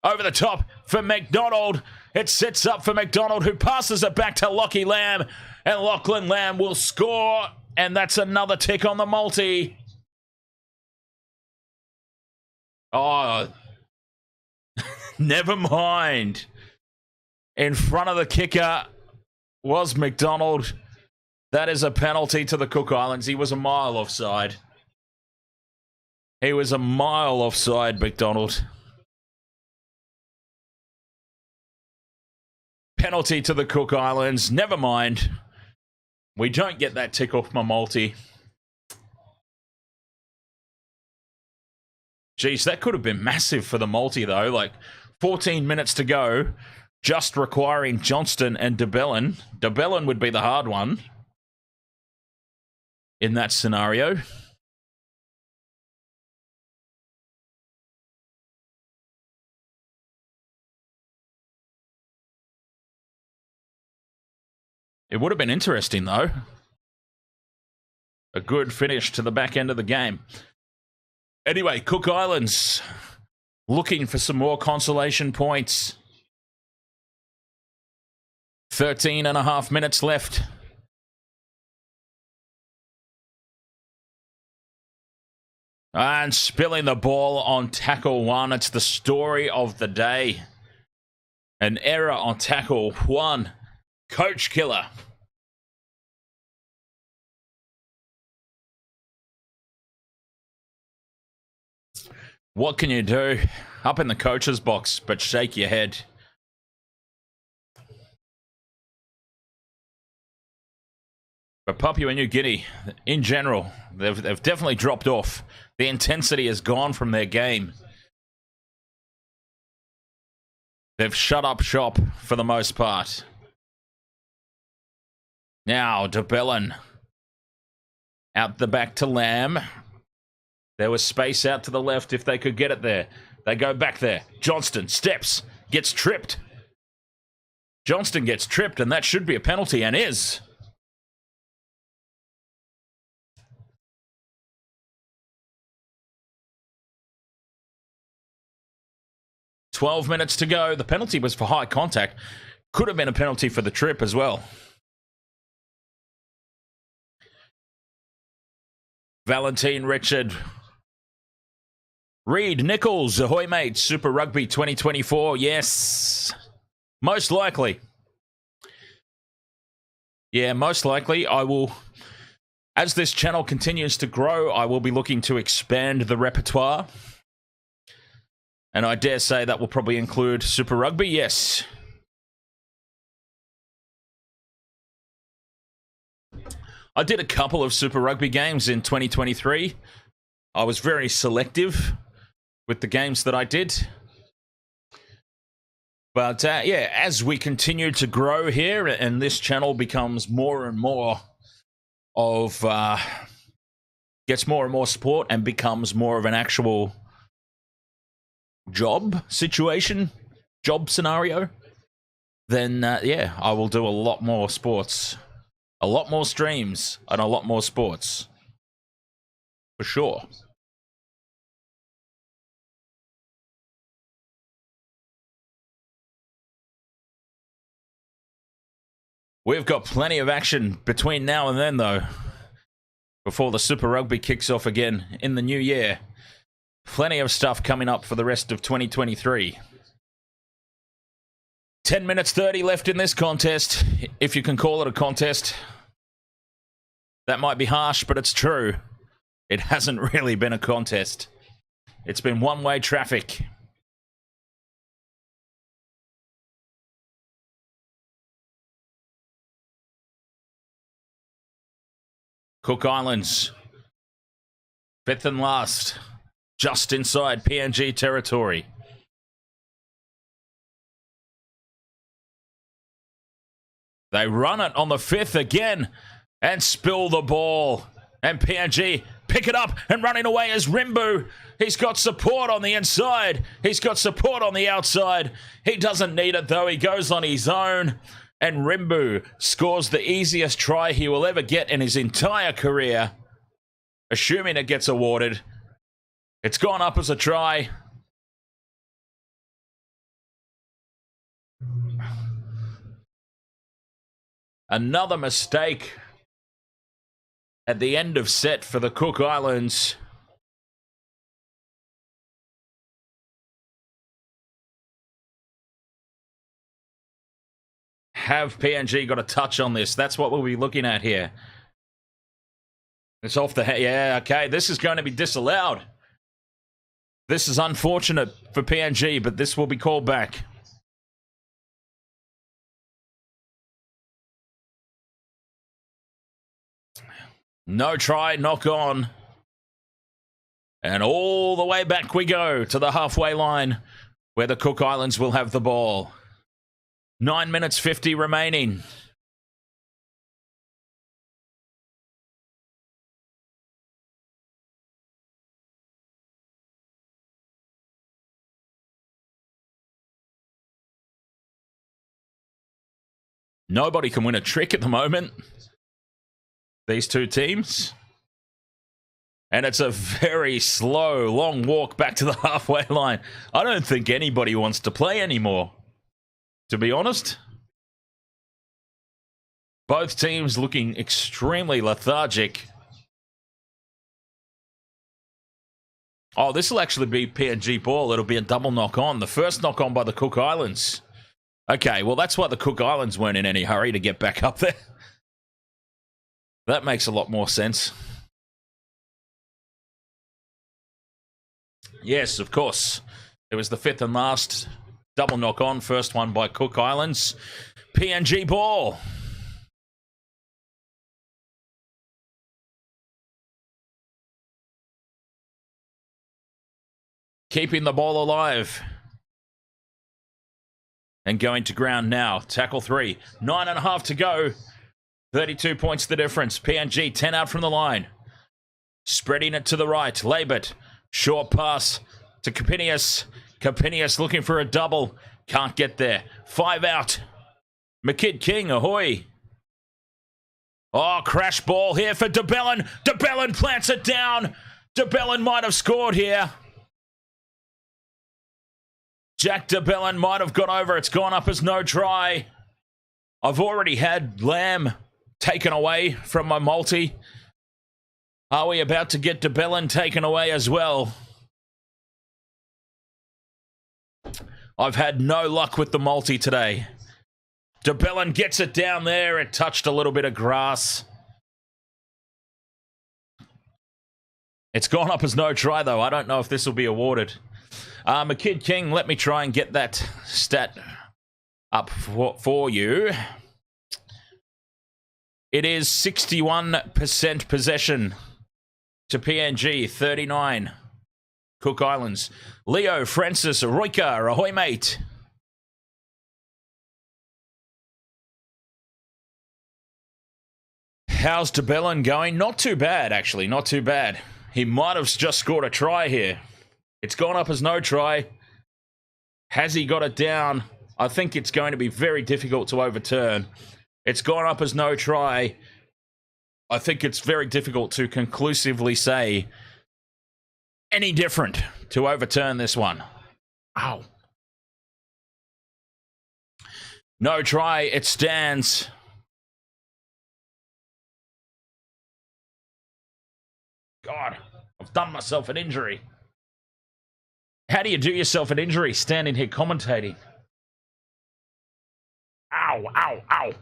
over the top for McDonald. It sets up for McDonald, who passes it back to Lockie Lamb. And Lachlan Lamb will score. And that's another tick on the multi. Oh, never mind. In front of the kicker was McDonald. That is a penalty to the Cook Islands. He was a mile offside. He was a mile offside, McDonald. Penalty to the Cook Islands. Never mind. We don't get that tick off my multi. Jeez, that could have been massive for the multi, though. Like, 14 minutes to go, just requiring Johnston and DeBellin. DeBellin would be the hard one in that scenario. It would have been interesting, though. A good finish to the back end of the game. Anyway, Cook Islands looking for some more consolation points. 13 and a half minutes left. And spilling the ball on tackle one. It's the story of the day. An error on tackle one. Coach killer. What can you do? Up in the coach's box, but shake your head. But Papua New Guinea, in general, they've definitely dropped off. The intensity has gone from their game. They've shut up shop for the most part. Now, DeBellin. Out the back to Lamb. There was space out to the left if they could get it there. They go back there. Johnston steps, gets tripped. Johnston gets tripped, and that should be a penalty, and is. "12 minutes to go. The penalty was for high contact. Could have been a penalty for the trip as well. Valentine Richard. Reed Nichols, Ahoy mates, Super Rugby 2024. Yes. Most likely. Yeah, most likely. I will, as this channel continues to grow, I will be looking to expand the repertoire. And I dare say that will probably include Super Rugby, yes. I did a couple of Super Rugby games in 2023. I was very selective with the games that I did. But yeah, as we continue to grow here and this channel becomes more and more of, gets more and more support and becomes more of an actual job situation, job scenario, then yeah, I will do a lot more sports, a lot more streams, and a lot more sports. For sure. We've got plenty of action between now and then, though, before the Super Rugby kicks off again in the new year. Plenty of stuff coming up for the rest of 2023. 10 minutes 30 left in this contest, if you can call it a contest. That might be harsh, but it's true. It hasn't really been a contest. It's been one-way traffic. Cook Islands, fifth and last, just inside PNG territory. They run it on the fifth again and spill the ball. And PNG pick it up, and running away is Rimbu. He's got support on the inside. He's got support on the outside. He doesn't need it, though. He goes on his own. And Rimbu scores the easiest try he will ever get in his entire career. Assuming it gets awarded. It's gone up as a try. Another mistake at the end of set for the Cook Islands. Have PNG got a touch on this? That's what we'll be looking at here. It's off the head. Yeah, okay. This is going to be disallowed. This is unfortunate for PNG, but this will be called back. No try, knock on. And all the way back we go to the halfway line, where the Cook Islands will have the ball. 9 minutes 50 remaining. Nobody can win a trick at the moment. These two teams. And it's a very slow, long walk back to the halfway line. I don't think anybody wants to play anymore, to be honest. Both teams looking extremely lethargic. Oh, this will actually be PNG ball. It'll be a double knock on. The first knock on by the Cook Islands. Okay, well, that's why the Cook Islands weren't in any hurry to get back up there. That makes a lot more sense. Yes, of course. It was the fifth and last double knock on. First one by Cook Islands. PNG ball. Keeping the ball alive. And going to ground now. Tackle 3. 9.5 to go. 32 points the difference. PNG 10 out from the line. Spreading it to the right. Labert. Short pass to Capinius. Capinius looking for a double. Can't get there. 5 out. McKid King. Ahoy. Oh, crash ball here for DeBellin. DeBellin plants it down. DeBellin might have scored here. Jack DeBellin might have got over. It's gone up as no try. I've already had Lamb taken away from my multi. Are we about to get DeBellin taken away as well? I've had no luck with the multi today. DeBellin gets it down there. It touched a little bit of grass. It's gone up as no try, though. I don't know if this will be awarded. McKid King, let me try and get that stat up for you. It is 61% possession to PNG, 39 Cook Islands. Leo Francis Roika, ahoy mate. How's DeBellin going? Not too bad, actually. Not too bad. He might have just scored a try here. It's gone up as no try. Has he got it down? I think it's going to be very difficult to overturn. It's gone up as no try. I think it's very difficult to conclusively say any different to overturn this one. Ow. No try. It stands. God, I've done myself an injury. How do you do yourself an injury standing here commentating? Ow, ow, ow.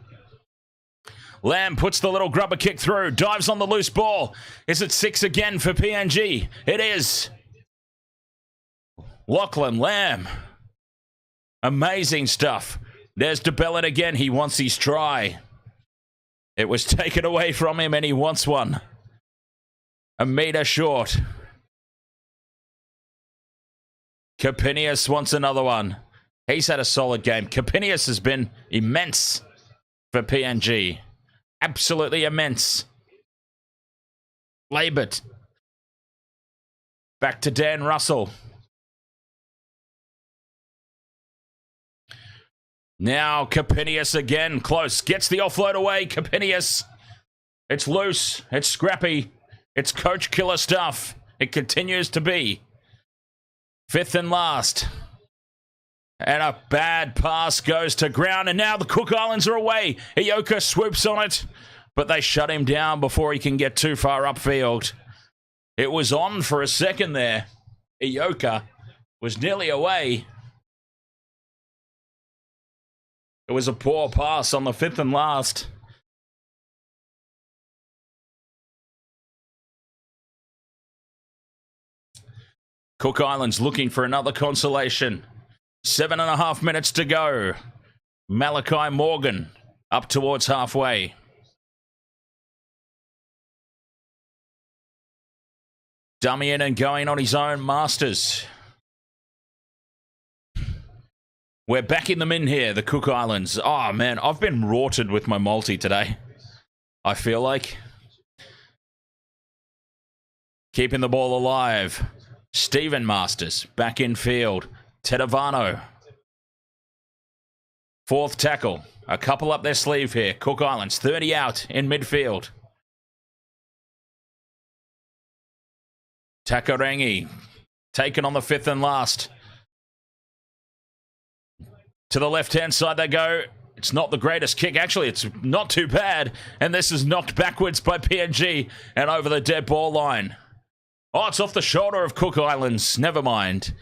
Lamb puts the little grubber kick through, dives on the loose ball. Is it 6 again for PNG? It is. Lachlan Lamb. Amazing stuff. There's DeBellin again. He wants his try. It was taken away from him and he wants one. A metre short. Capinius wants another one. He's had a solid game. Capinius has been immense for PNG. Absolutely immense. Labert. Back to Dan Russell. Now Capinius again. Close. Gets the offload away. Capinius. It's loose. It's scrappy. It's coach killer stuff. It continues to be. Fifth and last. And a bad pass goes to ground. And now the Cook Islands are away. Ioka swoops on it. But they shut him down before he can get too far upfield. It was on for a second there. Ioka was nearly away. It was a poor pass on the fifth and last. Cook Islands looking for another consolation. 7.5 minutes to go. Malachi Morgan up towards halfway. Dummy in and going on his own. Masters. We're backing them in here, the Cook Islands. Oh, man, I've been rorted with my multi today. I feel like. Keeping the ball alive. Stephen Masters, back in field. Tedavano. Fourth tackle. A couple up their sleeve here. Cook Islands, 30 out in midfield. Takarangi, taken on the fifth and last. To the left-hand side they go. It's not the greatest kick. Actually, it's not too bad. And this is knocked backwards by PNG and over the dead ball line. Oh, it's off the shoulder of Cook Islands. Never mind.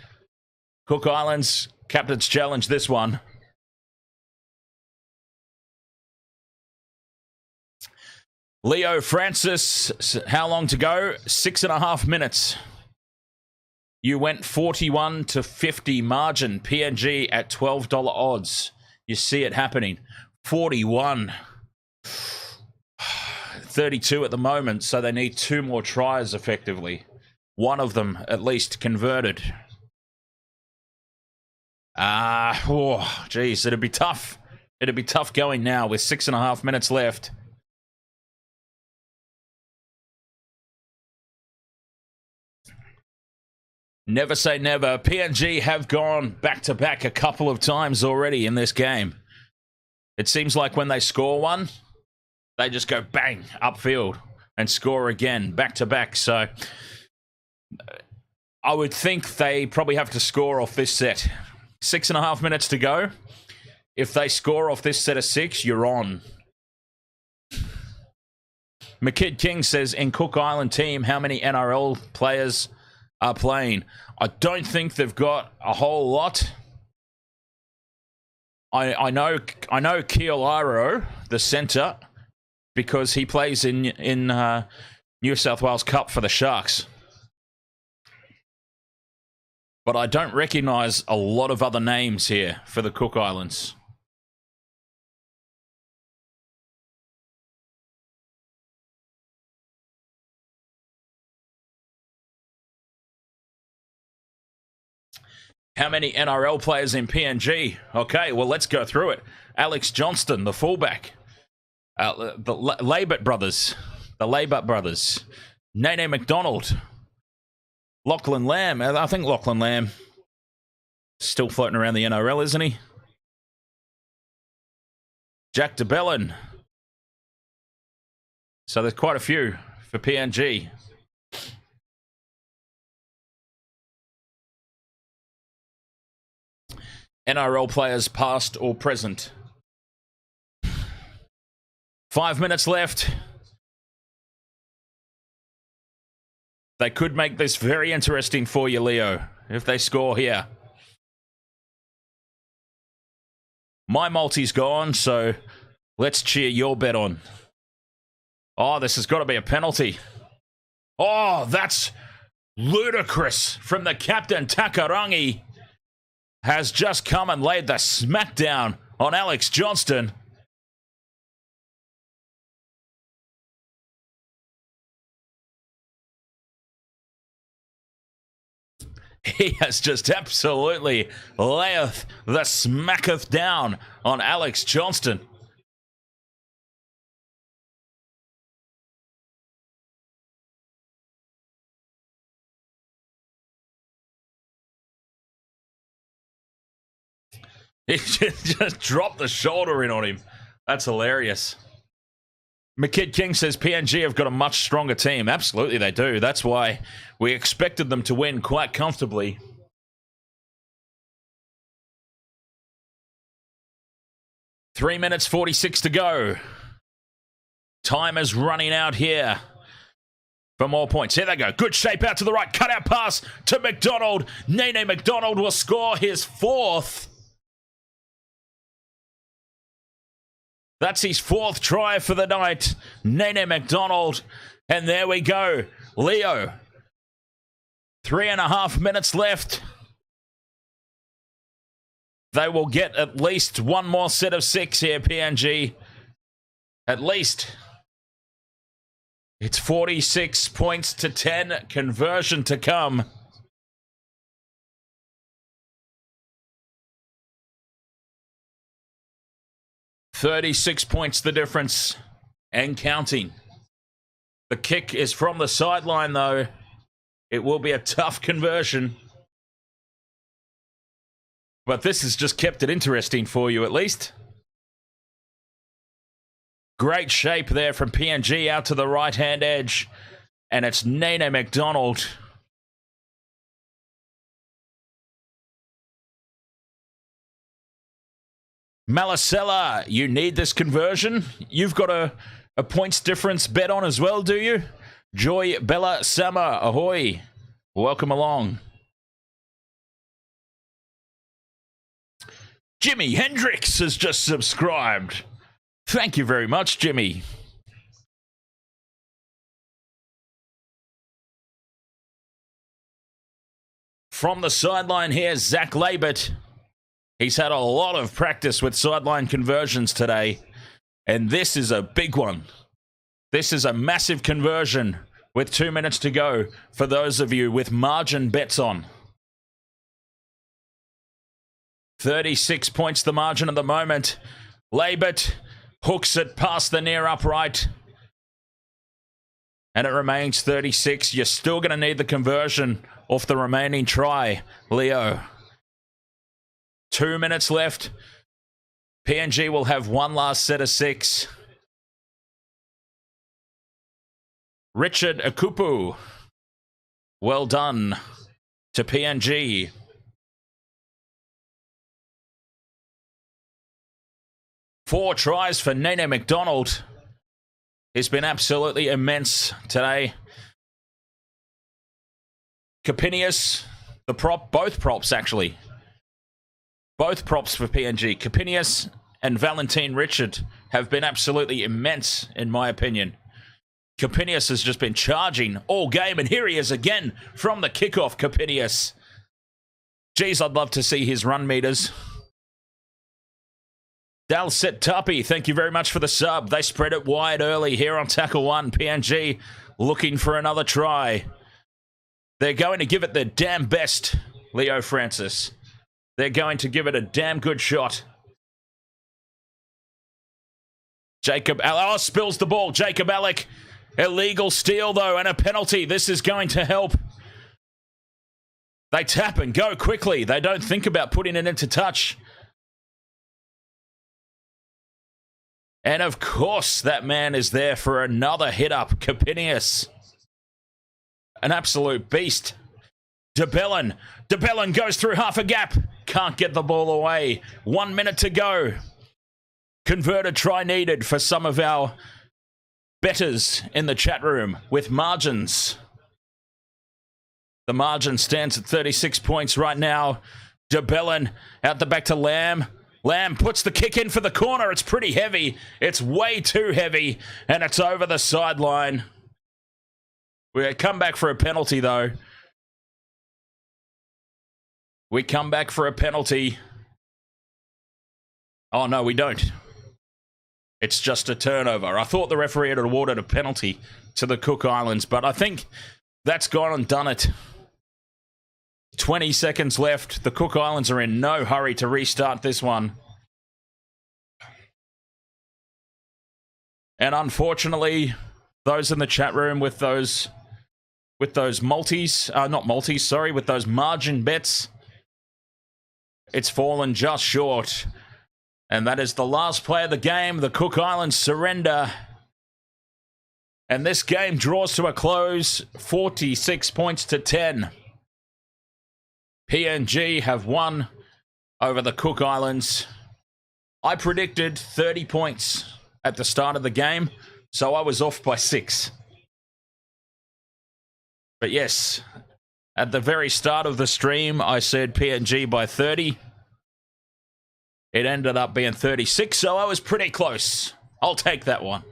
Cook Islands, captain's challenge this one. Leo Francis, how long to go? 6.5 minutes. You went 41 to 50 margin. PNG at $12 odds. You see it happening. 41. 32 at the moment, so they need 2 more tries effectively. One of them at least converted. Oh, geez, it'd be tough. It'd be tough going now with 6.5 minutes left. Never say never. PNG have gone back-to-back a couple of times already in this game. It seems like when they score one, they just go bang upfield and score again back-to-back. So I would think they probably have to score off this set. 6.5 minutes to go. If they score off this set of 6, you're on. McKid King says, in Cook Island team, how many NRL players are playing? I don't think they've got a whole lot. I know Keel Iro, the centre, because he plays in New South Wales Cup for the Sharks. But I don't recognise a lot of other names here for the Cook Islands. How many NRL players in PNG? Okay, well, let's go through it. Alex Johnston, the fullback. The Labat brothers. The Labat brothers. Nene McDonald. Lachlan Lamb. I think Lachlan Lamb still floating around the NRL, isn't he? Jack DeBellin. So there's quite a few for PNG. NRL players past or present. 5 minutes left. They could make this very interesting for you, Leo, if they score here. My multi's gone, so let's cheer your bet on. Oh, this has got to be a penalty. Oh, that's ludicrous from the captain, Takarangi. Has just come and laid the smackdown on Alex Johnston. He has just absolutely layeth the smacketh down on Alex Johnston. He just dropped the shoulder in on him. That's hilarious. McKid King says PNG have got a much stronger team. Absolutely they do. That's why we expected them to win quite comfortably. Three minutes 46 to go. Time is running out here for more points. Here they go. Good shape out to the right. Cut out pass to McDonald. Nene McDonald will score his 4th. That's his 4th try for the night. Nene McDonald. And there we go. Leo. 3.5 minutes left. They will get at least one more set of 6 here, PNG. At least. It's 46 points to 10. Conversion to come. 36 points the difference and counting. The kick is from the sideline, though. It will be a tough conversion. But this has just kept it interesting for you, at least. Great shape there from PNG out to the right-hand edge. And it's Nene McDonald. Malasella, you need this conversion. You've got a points difference bet on as well, do you? Joy Bella Sama, ahoy. Welcome along. Jimmy Hendricks has just subscribed. Thank you very much, Jimmy. From the sideline here, Zach Labert. He's had a lot of practice with sideline conversions today, and this is a big one. This is a massive conversion with 2 minutes to go for those of you with margin bets on. 36 points the margin at the moment. Labert hooks it past the near upright. And it remains 36. You're still going to need the conversion off the remaining try, Leo. 2 minutes left. PNG will have one last set of 6. Richard Akupu. Well done to PNG. Four tries for Nene McDonald. He's been absolutely immense today. Capinius, the prop, both props actually. Both props for PNG. Capinius and Valentine Richard have been absolutely immense, in my opinion. Capinius has just been charging all game, and here he is again from the kickoff, Capinius. Geez, I'd love to see his run meters. Dalset Tapi, thank you very much for the sub. They spread it wide early here on tackle 1. PNG looking for another try. They're going to give it their damn best, Leo Francis. They're going to give it a damn good shot. Jacob Alec spills the ball. Jacob Alec, illegal steal though, and a penalty. This is going to help. They tap and go quickly. They don't think about putting it into touch. And of course, that man is there for another hit up. Capinius. An absolute beast. DeBellin. DeBellin goes through half a gap. Can't get the ball away. 1 minute to go. Converted try needed for some of our bettors in the chat room with margins. The margin stands at 36 points right now. DeBellin out the back to Lamb. Lamb puts the kick in for the corner. It's pretty heavy. It's way too heavy. And it's over the sideline. We come back for a penalty, though. We come back for a penalty. Oh, no, we don't. It's just a turnover. I thought the referee had awarded a penalty to the Cook Islands, but I think that's gone and done it. 20 seconds left. The Cook Islands are in no hurry to restart this one. And unfortunately, those in the chat room with those multis, with those margin bets, it's fallen just short. And that is the last play of the game. The Cook Islands surrender. And this game draws to a close, 46 points to 10. PNG have won over the Cook Islands. I predicted 30 points at the start of the game, so I was off by 6. But yes, at the very start of the stream, I said PNG by 30. It ended up being 36, so I was pretty close. I'll take that one.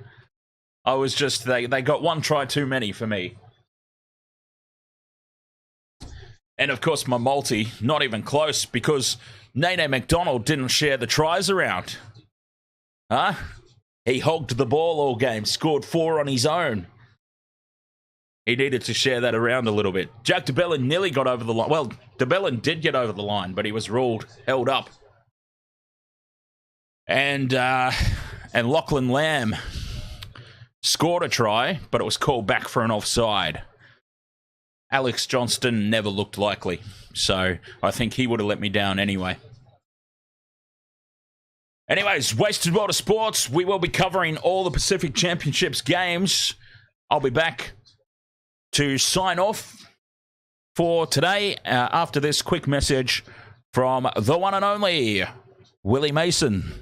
I was just, they got one try too many for me. And of course, my multi, not even close, because Nene McDonald didn't share the tries around. Huh? He hogged the ball all game, scored 4 on his own. He needed to share that around a little bit. Jack DeBellin nearly got over the line. Well, DeBellin did get over the line, but he was ruled held up. And Lachlan Lamb scored a try, but it was called back for an offside. Alex Johnston never looked likely, so I think he would have let me down anyway. Anyways, Wasted World of Sports. We will be covering all the Pacific Championships games. I'll be back to sign off for today after this quick message from the one and only Willie Mason.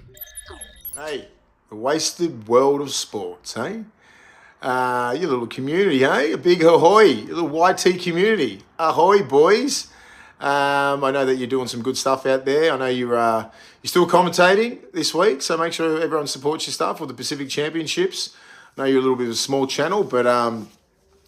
Hey, the Wasted World of Sports, hey? Your little community, hey? A big Ahoy, your little YT community. Ahoy, boys. I know that you're doing some good stuff out there. I know you're still commentating this week, so make sure everyone supports your stuff with the Pacific Championships. I know you're a little bit of a small channel, but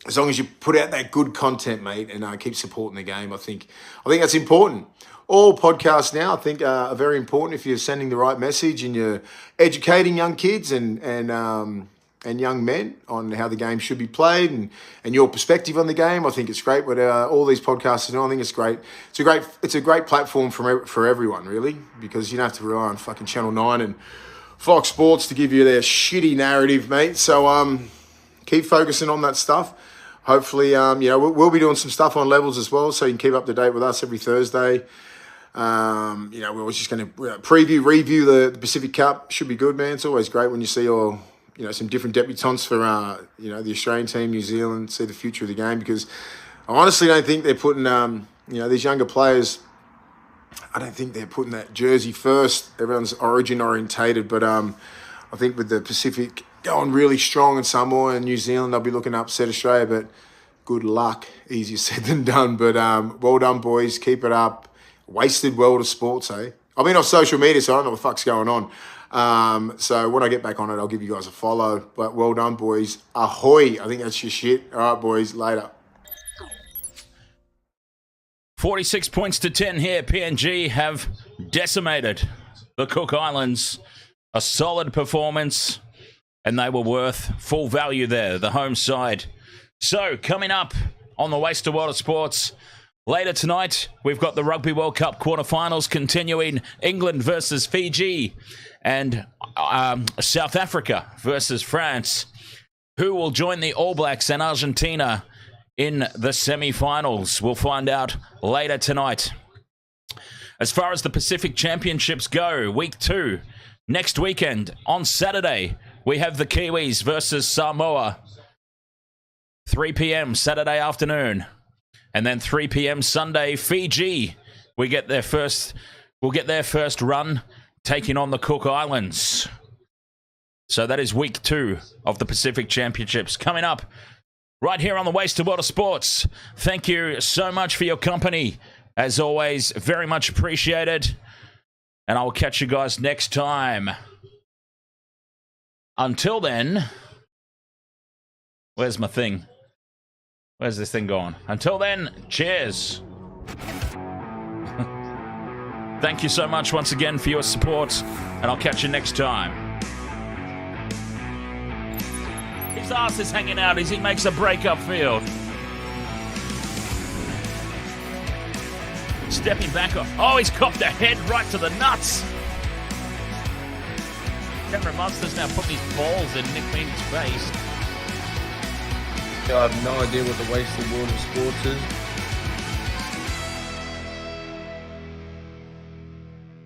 as long as you put out that good content, mate, and keep supporting the game, I think that's important. All podcasts now, I think, are very important if you're sending the right message and you're educating young kids and young men on how the game should be played and your perspective on the game. I think it's great what all these podcasts are. I think it's great. It's a great platform for everyone, really, because you don't have to rely on fucking Channel 9 and Fox Sports to give you their shitty narrative, mate. So keep focusing on that stuff. Hopefully, we'll be doing some stuff on levels as well, so you can keep up to date with us every Thursday. We're just going to review the Pacific Cup. Should be good, man. It's always great when you see some different debutants for the Australian team, New Zealand, see the future of the game, because I honestly don't think they're putting these younger players. I don't think they're putting that jersey first. Everyone's origin orientated, but I think with the Pacific going really strong in Samoa and New Zealand, they'll be looking to upset Australia, but good luck. Easier said than done, but well done, boys. Keep it up. Wasted World of Sports, eh? I've been off social media, so I don't know what the fuck's going on. So when I get back on it, I'll give you guys a follow. But well done, boys. Ahoy. I think that's your shit. All right, boys. Later. 46 points to 10 here. PNG have decimated the Cook Islands. A solid performance, and they were worth full value there, the home side. So coming up on the Wasted World of Sports, later tonight, we've got the Rugby World Cup quarterfinals continuing. England versus Fiji and South Africa versus France. Who will join the All Blacks and Argentina in the semi-finals? We'll find out later tonight. As far as the Pacific Championships go, Week 2, next weekend on Saturday, we have the Kiwis versus Samoa. 3 p.m. Saturday afternoon. And then 3 p.m. Sunday, Fiji. We'll get their first run taking on the Cook Islands. So that is Week 2 of the Pacific Championships. Coming up right here on the Wasted World of Sports. Thank you so much for your company. As always, very much appreciated. And I will catch you guys next time. Until then, where's my thing? Where's this thing going? Until then, cheers. Thank you so much once again for your support, and I'll catch you next time. His ass is hanging out as he makes a break upfield. Stepping back off. Oh, he's copped a head right to the nuts. Cameron Munster's now putting his balls in Nick Meaney's face. I have no idea what the Wasted World of Sports is.